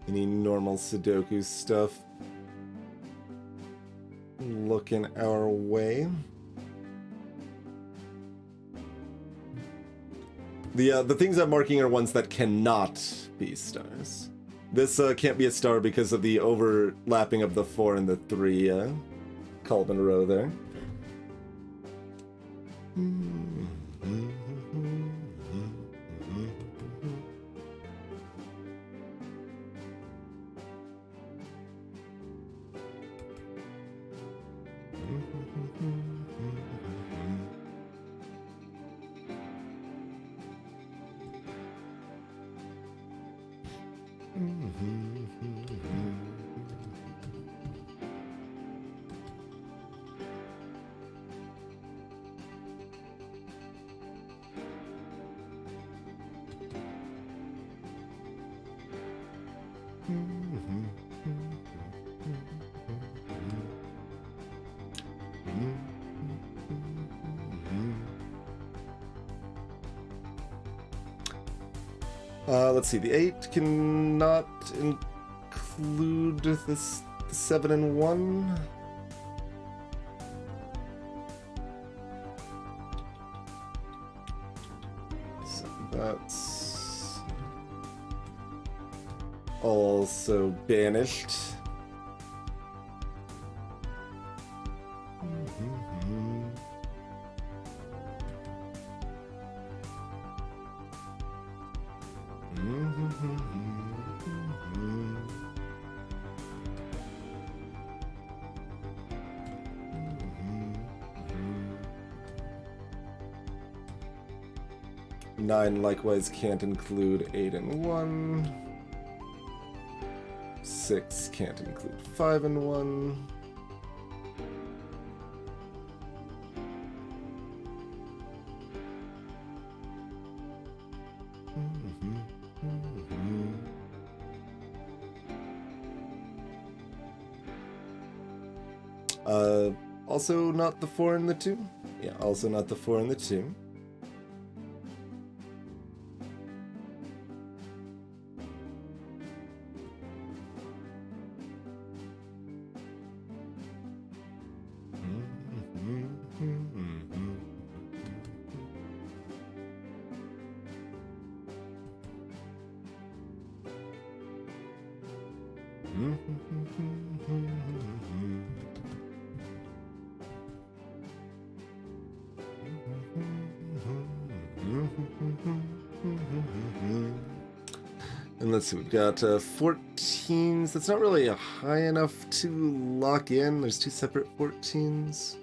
any normal Sudoku stuff looking our way. The things I'm marking are ones that cannot be stars. This can't be a star because of the overlapping of the 4 and the 3 column in a row there. Let's see, the 8 cannot include this 7 and 1. So that's also banished. Nine likewise can't include 8 and 1. 6 can't include 5 and 1. Also not the 4 and the 2? Yeah, also not the 4 and the 2. And let's see, we've got 14s. That's not really high enough to lock in. There's 2 separate 14s.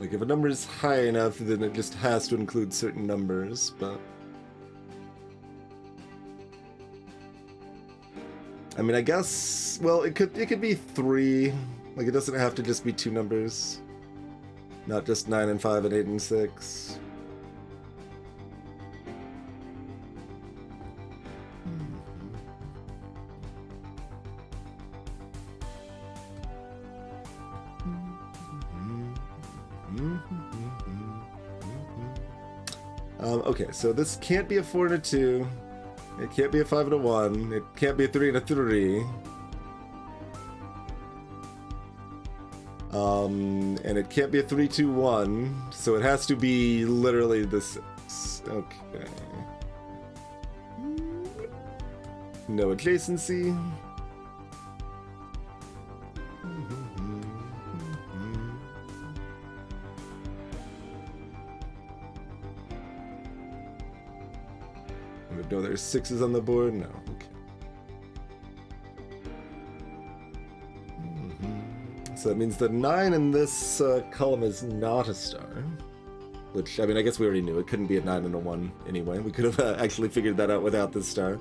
Like, if a number is high enough, then it just has to include certain numbers, but... I mean, I guess... Well, it could be 3. Like, it doesn't have to just be 2 numbers. Not just 9 and 5 and 8 and 6. Okay, so this can't be a 4 and a 2. It can't be a 5 and a 1. It can't be a 3 and a 3. And it can't be a 3, 2, 1. So it has to be literally the 6. Okay. No adjacency. No, there's 6s on the board? No. Okay. So that means the 9 in this column is not a star. Which, I mean, I guess we already knew. It couldn't be a 9 and a 1 anyway. We could have actually figured that out without this star.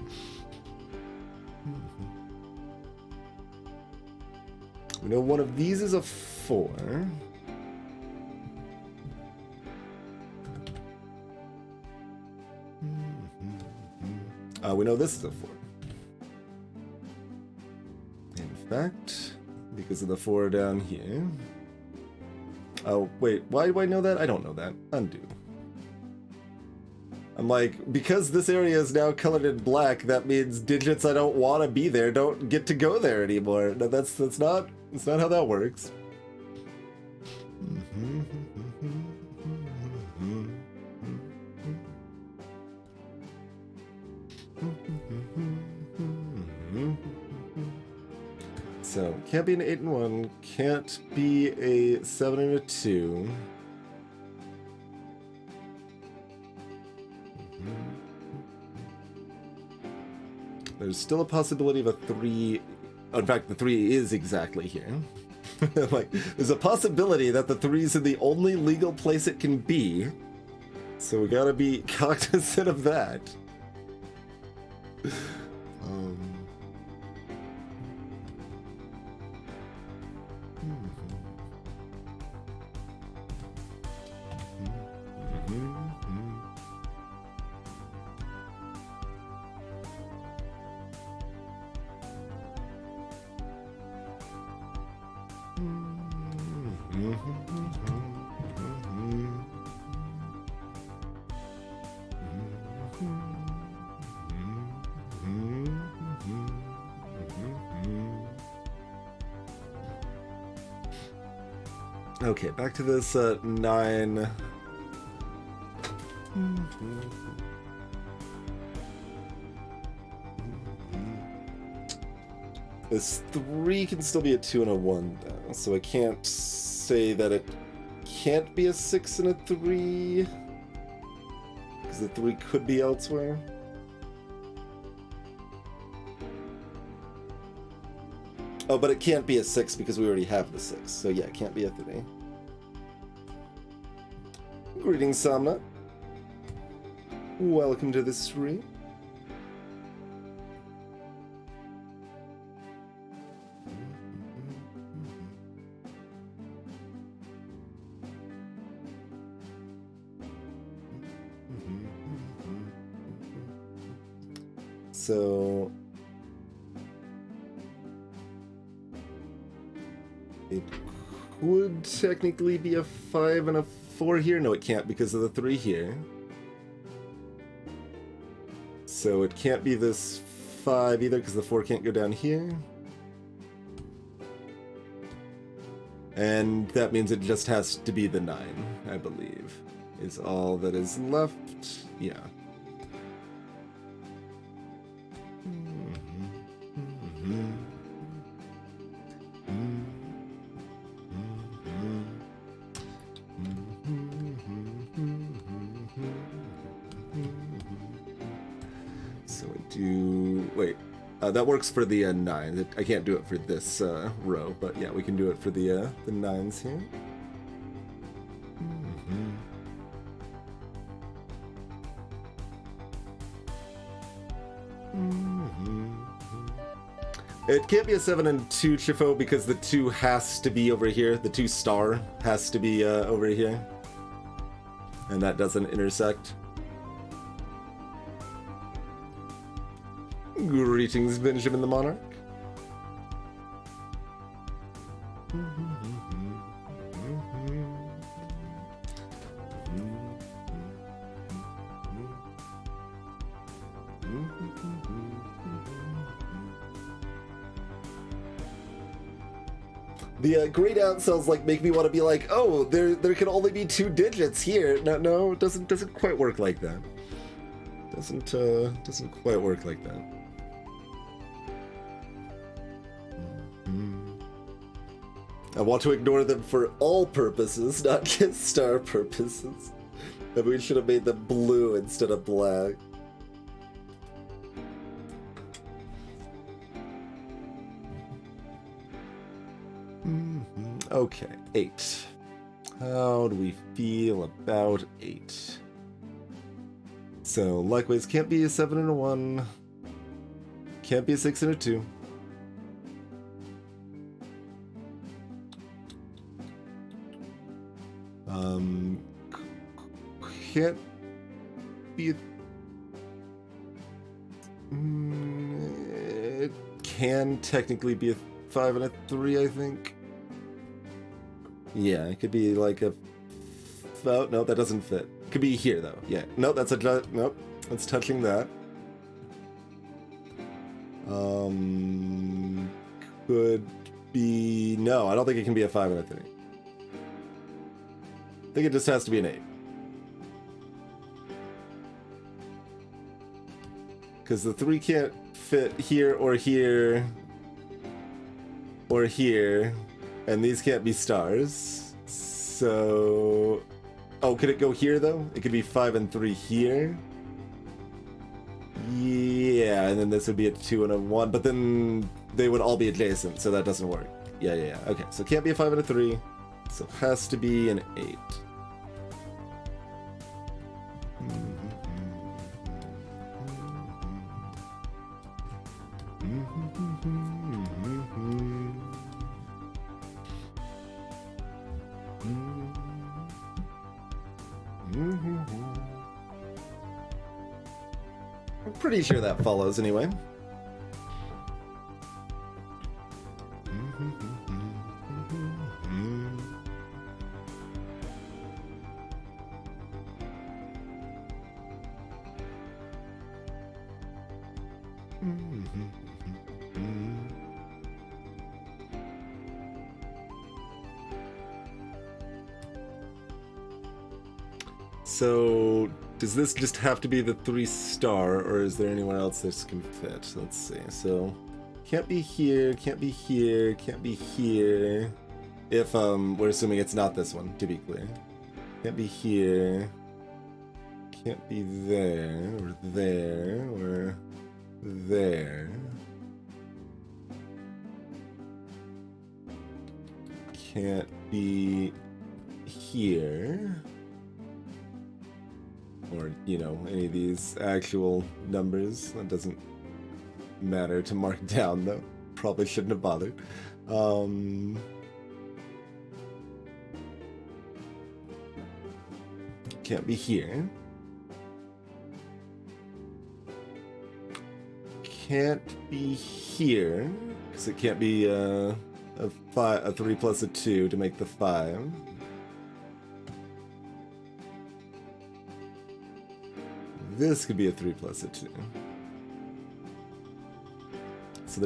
We know one of these is a 4. We know this is a 4. In fact, because of the 4 down here. Oh, wait, why do I know that? I don't know that. Undo. I'm like, because this area is now colored in black, that means digits I don't want to be there don't get to go there anymore. No, that's not how that works. So, can't be an 8 and 1, can't be a 7 and a 2. There's still a possibility of a 3. In fact, the 3 is exactly here. Like, there's a possibility that the 3 is in the only legal place it can be. So we gotta be cognizant of that. Okay, back to this 9. This 3 can still be a 2 and a 1, though, so I can't say that it can't be a 6 and a 3, because the 3 could be elsewhere. Oh, but it can't be a 6 because we already have the 6, so yeah, it can't be a 3. Greetings, Samna. Welcome to the stream. So it could technically be a 5 and a 4 here. No, it can't because of the 3 here. So it can't be this 5 either because the 4 can't go down here. And that means it just has to be the 9, I believe, is all that is left. Yeah. So I do... Wait. That works for the 9. I can't do it for this row, but yeah, we can do it for the 9s here. It can't be a 7 and 2 Chifo because the 2 has to be over here. The 2 star has to be over here. And that doesn't intersect. Greetings, Benjamin the Monarch. The grayed out cells like make me want to be like, oh, there can only be 2 digits here. No, it doesn't quite work like that. Doesn't quite work like that. I want to ignore them for all purposes, not just star purposes. Maybe we should have made them blue instead of black. Okay, 8. How do we feel about 8? So, likewise, can't be a 7 and a 1. Can't be a 6 and a 2. Can't be a... It can technically be a 5 and a 3, I think. Yeah, it could be like a... Oh, no, that doesn't fit. It could be here, though. Yeah. No, that's a... Nope. That's touching that. Could be... No, I don't think it can be a 5 and a 3. I think it just has to be an 8. Because the 3 can't fit here or here or here, and these can't be stars. So... Oh, could it go here, though? It could be 5 and 3 here. Yeah, and then this would be a 2 and a 1, but then they would all be adjacent, so that doesn't work. Yeah. Okay, so it can't be a 5 and a 3, so it has to be an 8. I'm pretty sure that follows anyway. So, does this just have to be the 3-star, or is there anywhere else this can fit? Let's see. So, can't be here, can't be here, can't be here. If, we're assuming it's not this one, to be clear. Can't be here. Can't be there, or there, or there. Can't be here. Or, you know, any of these actual numbers. That doesn't matter to mark down, though. Probably shouldn't have bothered. Can't be here. Can't be here, because it can't be a 3 plus a 2 to make the 5. This could be a 3 plus a 2. So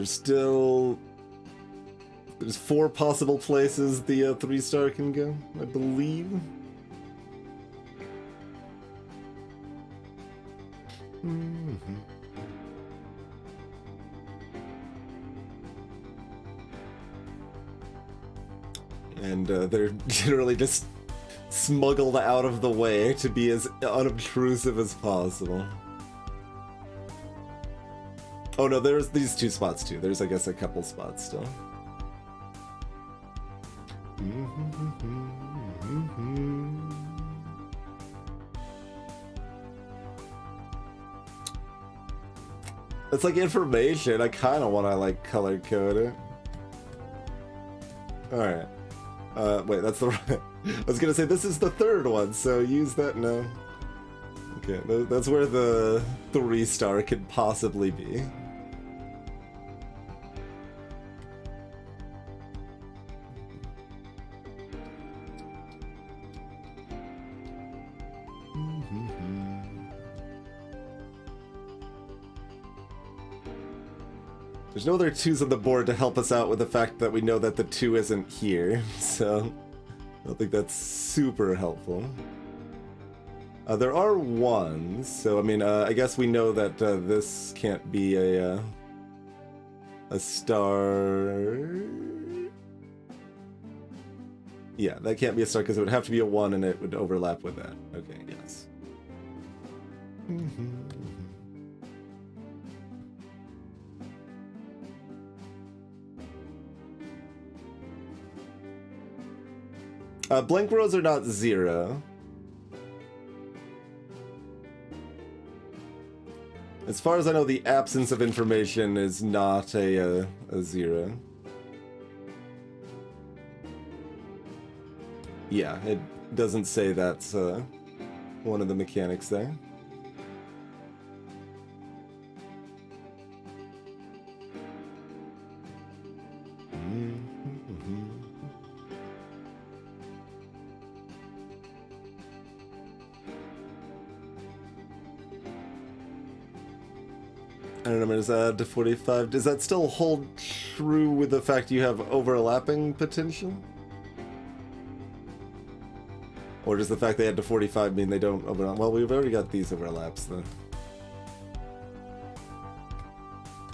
there's 4 possible places the 3-star can go, I believe. And they're generally just smuggled out of the way to be as unobtrusive as possible. Oh no, there's these 2 spots too. There's, I guess, a couple spots still. It's like information. I kind of want to like color code it. Alright. Wait, that's the right... I was gonna say, this is the 3rd one, so use that now. Okay, that's where the 3-star could possibly be. There's no other 2s on the board to help us out with the fact that we know that the 2 isn't here, so I don't think that's super helpful. There are 1s, so I mean, I guess we know that this can't be a star. Yeah, that can't be a star because it would have to be a 1 and it would overlap with that. Okay, yes. Blank rows are not 0. As far as I know, the absence of information is not a 0. Yeah, it doesn't say that's one of the mechanics there. I don't know, does that add to 45? Does that still hold true with the fact you have overlapping potential? Or does the fact they add to 45 mean they don't overlap? Well, we've already got these overlaps, though.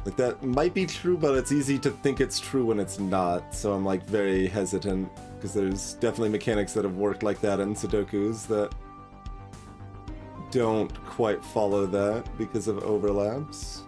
Like, that might be true, but it's easy to think it's true when it's not, so I'm, like, very hesitant, because there's definitely mechanics that have worked like that in Sudokus that don't quite follow that because of overlaps.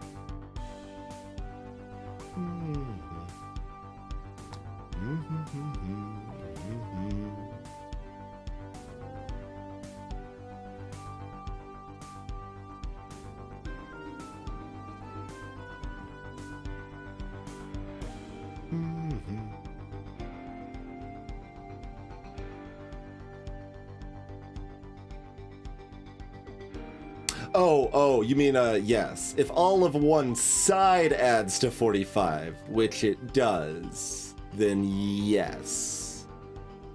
Oh, you mean, yes. If all of one side adds to 45, which it does, then yes.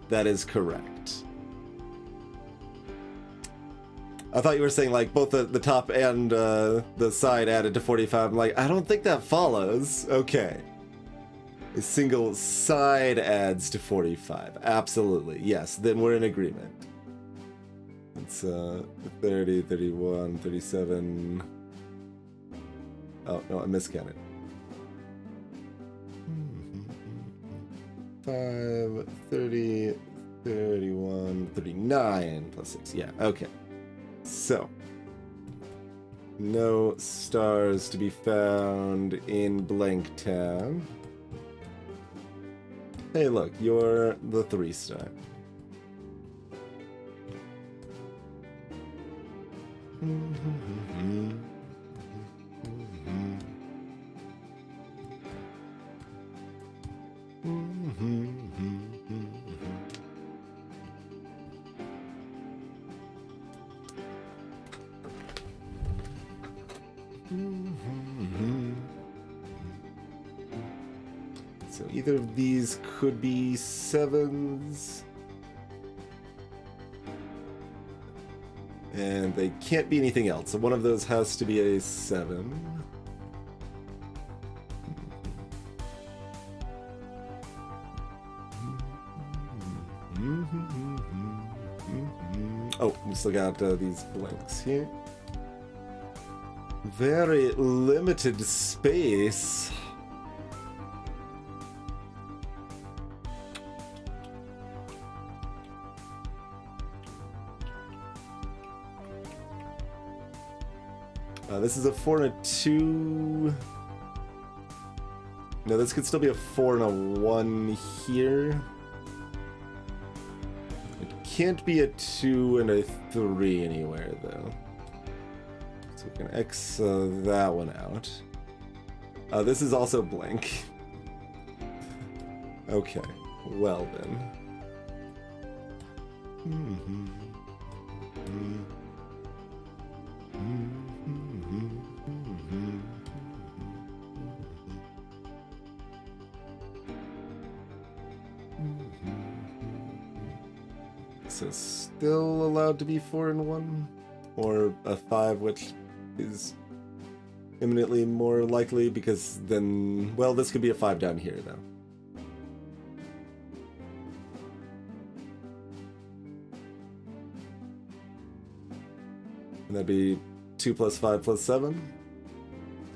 That is correct. I thought you were saying, like, both the top and the side added to 45. I'm like, I don't think that follows. Okay. A single side adds to 45. Absolutely. Yes, then we're in agreement. It's 30, 31, 37. Oh, no, I miscounted. 5, 30, 31, 39 plus 6. Yeah, okay. So, no stars to be found in blank tab. Hey, look, you're the 3-star. So either of these could be 7s. And they can't be anything else. So one of those has to be a 7. Oh, we still got these blanks here. Very limited space. This is a 4 and a 2. No, this could still be a 4 and a 1 here. It can't be a 2 and a 3 anywhere, though. So we can X that one out. This is also blank. Okay, well then. So still allowed to be 4 and 1, or a 5, which is imminently more likely, because then, well, this could be a 5 down here, though. And that'd be 2 plus 5 plus 7,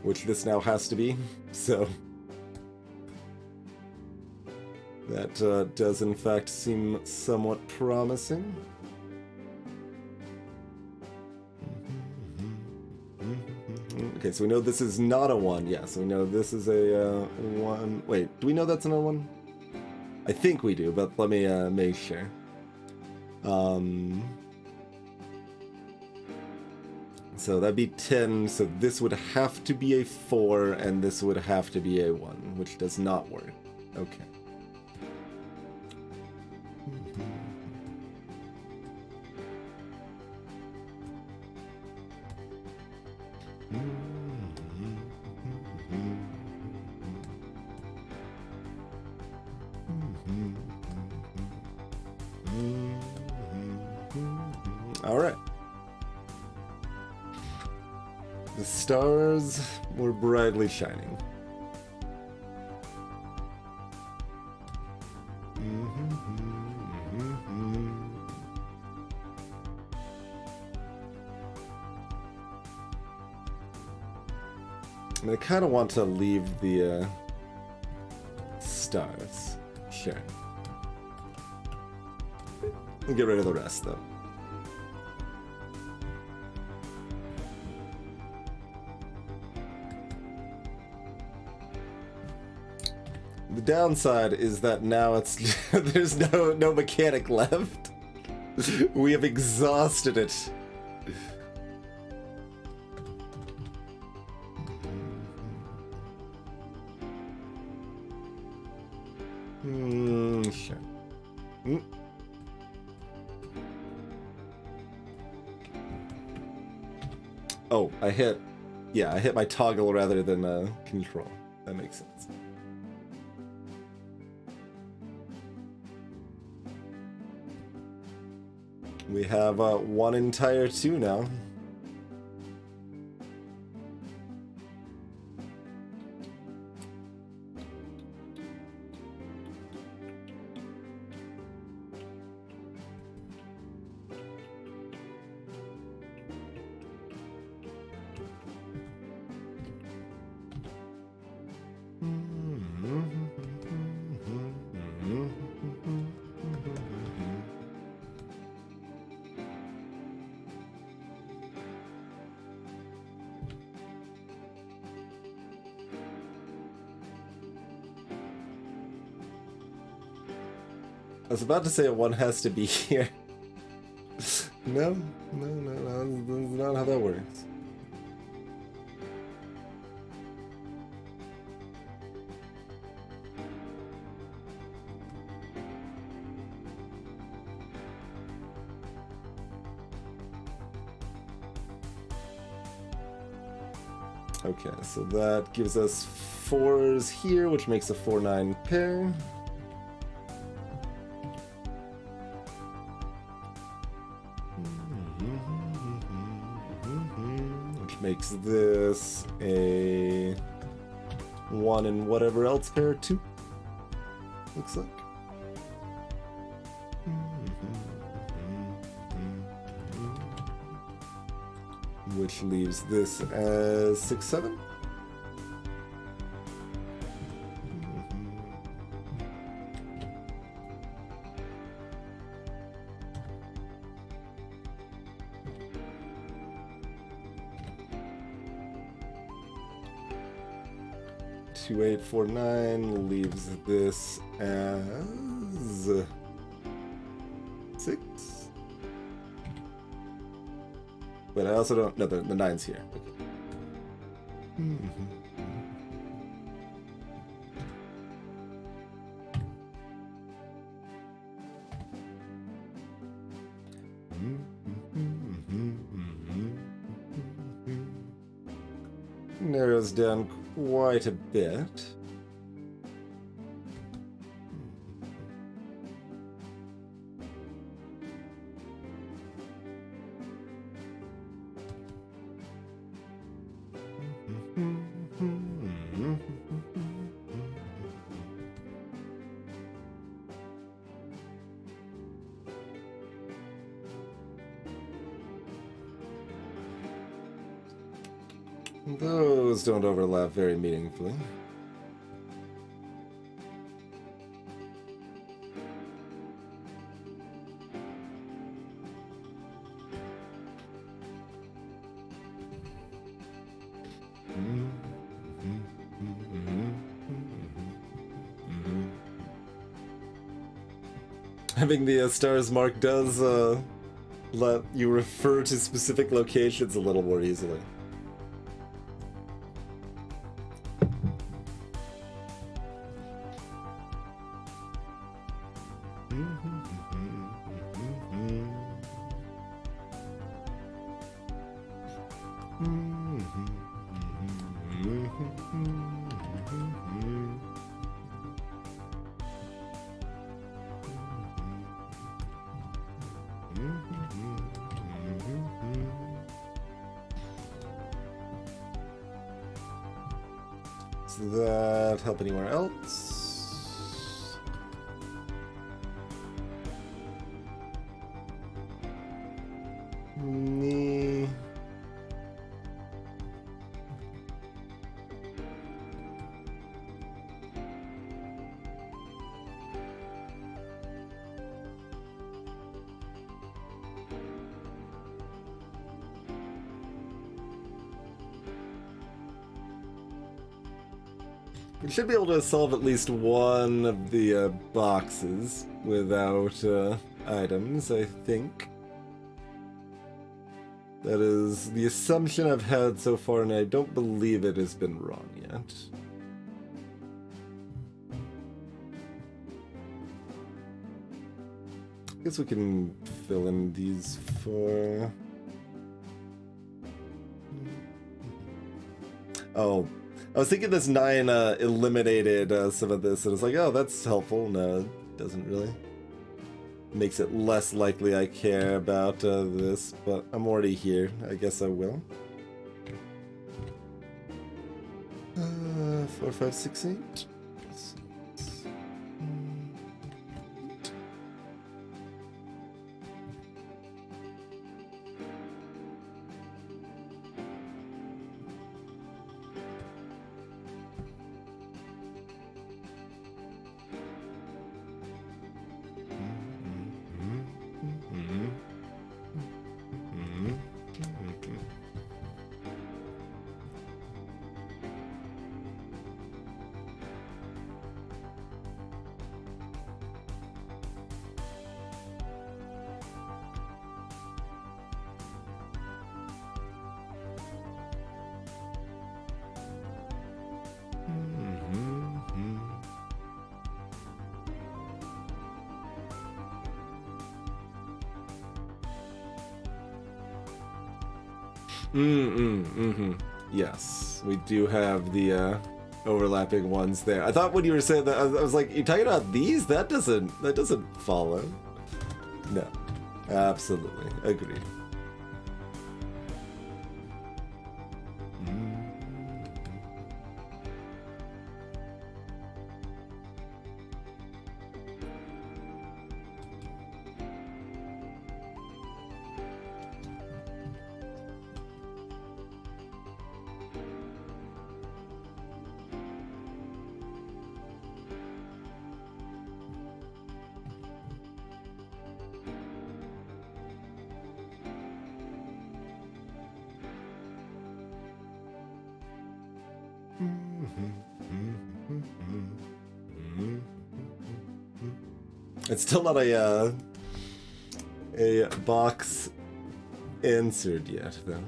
which this now has to be, so... That does in fact seem somewhat promising. Okay, so we know this is not a 1. Yeah, so we know this is a 1. Wait, do we know that's another 1? I think we do, but let me make sure. So that'd be 10, so this would have to be a 4, and this would have to be a 1, which does not work. Okay. All right. The stars were brightly shining. I kind of want to leave the stars. Sure. We'll get rid of the rest, though. The downside is that now it's there's no mechanic left. We have exhausted it. Sure. Oh, I hit my toggle rather than control. That makes sense. We have 1 entire 2 now. I was about to say a 1 has to be here. No, that's not how that works. Okay, so that gives us 4s here, which makes a 4-9 pair. Makes this a 1 and whatever else pair 2. Looks like. Which leaves this as 6-7. Two, 8, 4, 9 leaves this as 6. But I also don't. No, the 9's here. Okay. Narrows down quite a bit. Those don't overlap very meaningfully. Having the stars mark does let you refer to specific locations a little more easily. Does that help anywhere else? Me. We should be able to solve at least one of the boxes without items, I think. That is the assumption I've had so far, and I don't believe it has been wrong yet. I guess we can fill in these four. Oh. I was thinking this 9 eliminated some of this, and it's like, oh, that's helpful. No, it doesn't really. Makes it less likely I care about this, but I'm already here. I guess I will. 4, 5, 6, 8. Yes, we do have the overlapping ones there. I thought when you were saying that, I was like, "You're talking about these? That doesn't follow." No, absolutely agreed. It's still not a box answered yet, though.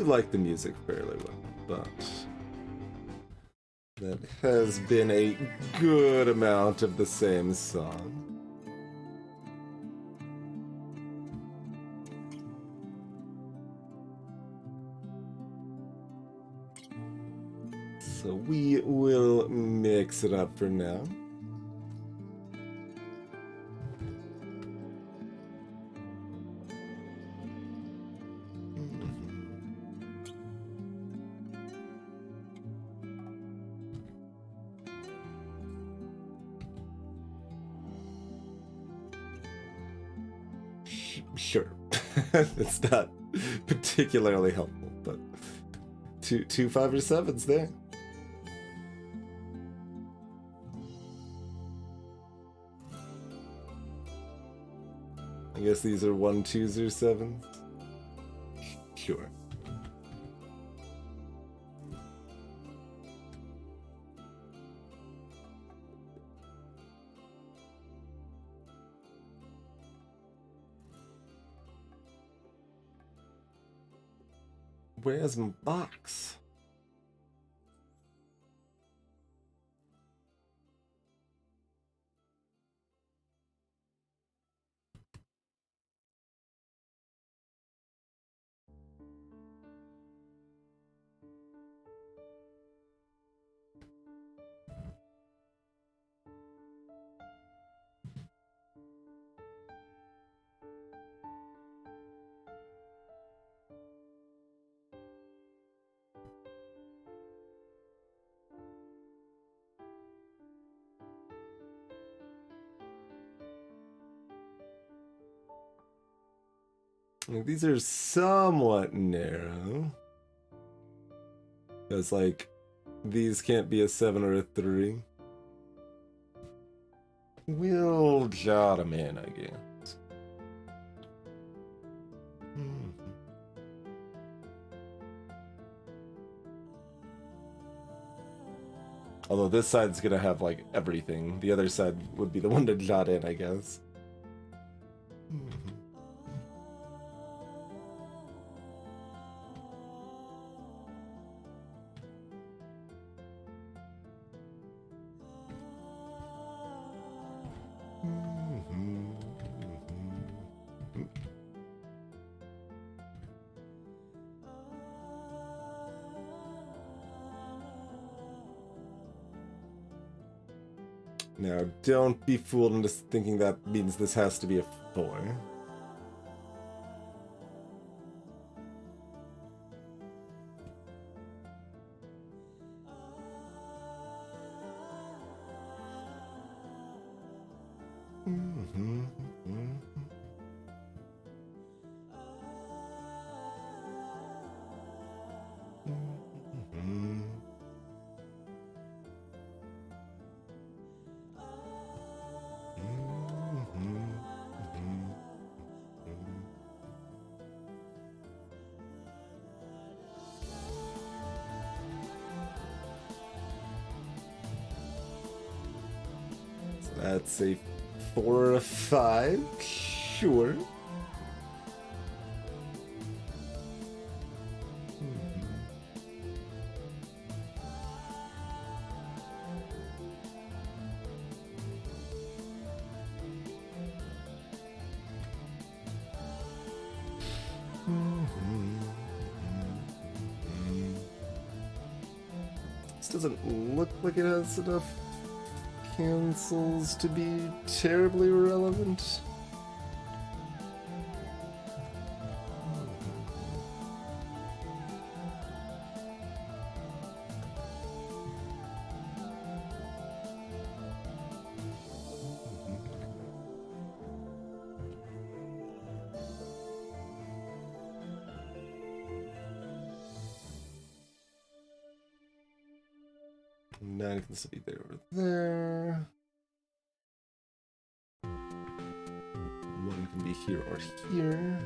like the music fairly well, but that has been a good amount of the same song. So we will mix it up for now. Sure. It's not particularly helpful, but two 5 or 7s there. I guess these are 1 2s or 7s. Sure. Where's my box? These are somewhat narrow. Because, like, these can't be a 7 or a 3. We'll jot them in, I guess. Although this side's gonna have, like, everything. The other side would be the one to jot in, I guess. Now, don't be fooled into thinking that means this has to be a 4. That's a 4 or a 5, sure. This doesn't look like it has enough cancels to be terribly relevant. Nine can still be there over there. 1 can be here or here.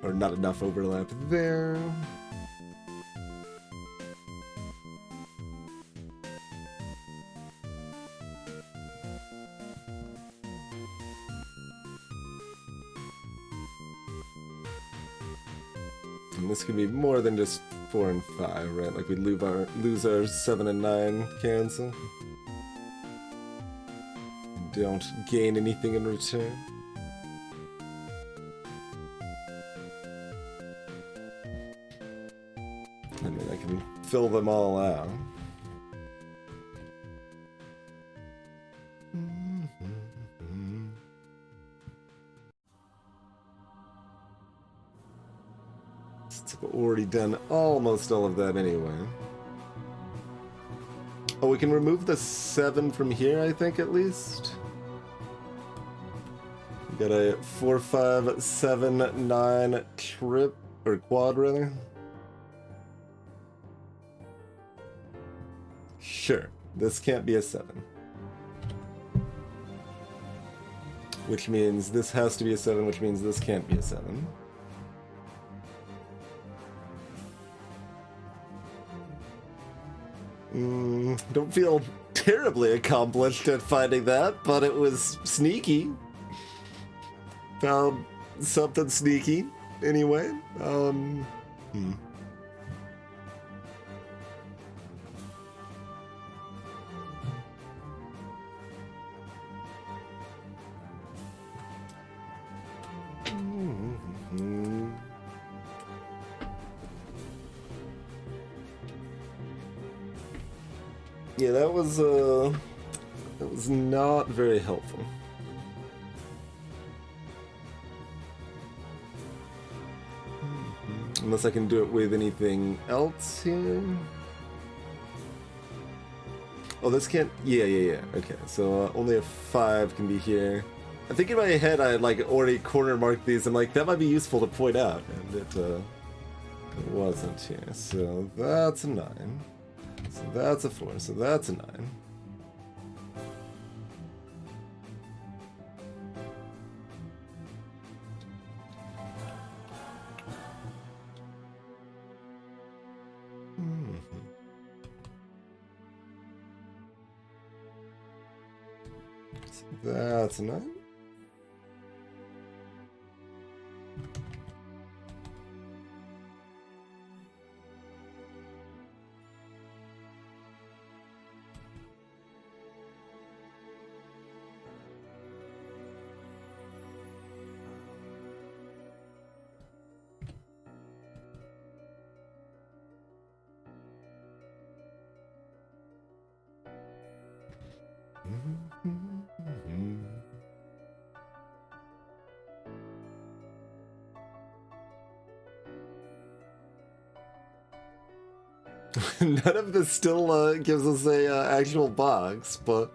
or not enough overlap there. And this could be more than just 4 and 5, right? Like we lose our 7 and 9 cancel. And don't gain anything in return. I mean, I can fill them all out. I've already done almost all of that anyway. Oh, we can remove the 7 from here, I think, at least. We got a 4, 5, 7, 9 trip, or quad, rather. Sure, this can't be a 7. Which means this has to be a 7, which means this can't be a 7. Don't feel terribly accomplished at finding that, but it was sneaky. Found something sneaky, anyway. Yeah, that was not very helpful. Unless I can do it with anything else here. Oh, this can't. Yeah. Okay, so only a 5 can be here. I think in my head I had like already corner marked these. I'm like, that might be useful to point out, and it wasn't here. So that's a 9. So that's a 4, so that's a 9. So that's a 9. None of this still gives us a actual box, but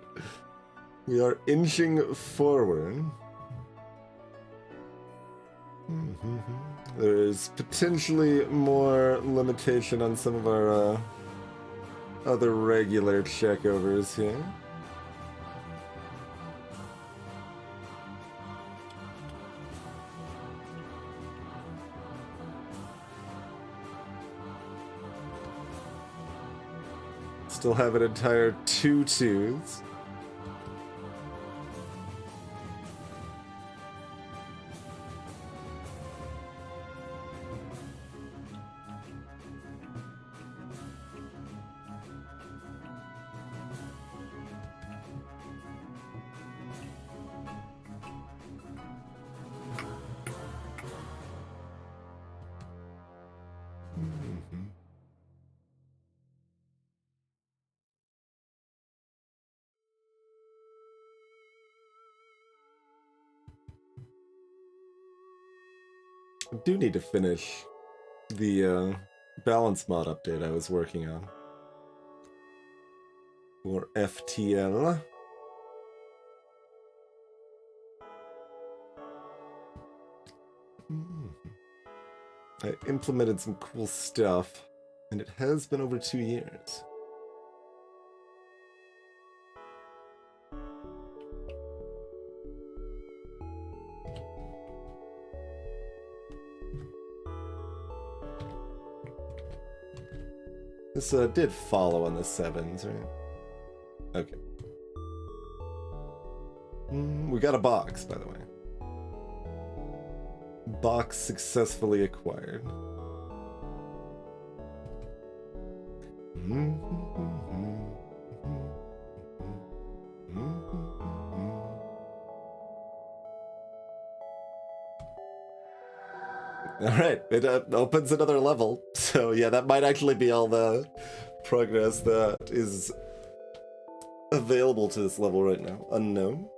we are inching forward. There's potentially more limitation on some of our other regular checkovers here. Still have an entire 2 2s. I do need to finish the balance mod update I was working on for FTL. I implemented some cool stuff, and it has been over 2 years. This did follow on the 7s, right? Okay. We got a box, by the way. Box successfully acquired. Alright, it opens another level. So yeah, that might actually be all the progress that is available to this level right now. Unknown.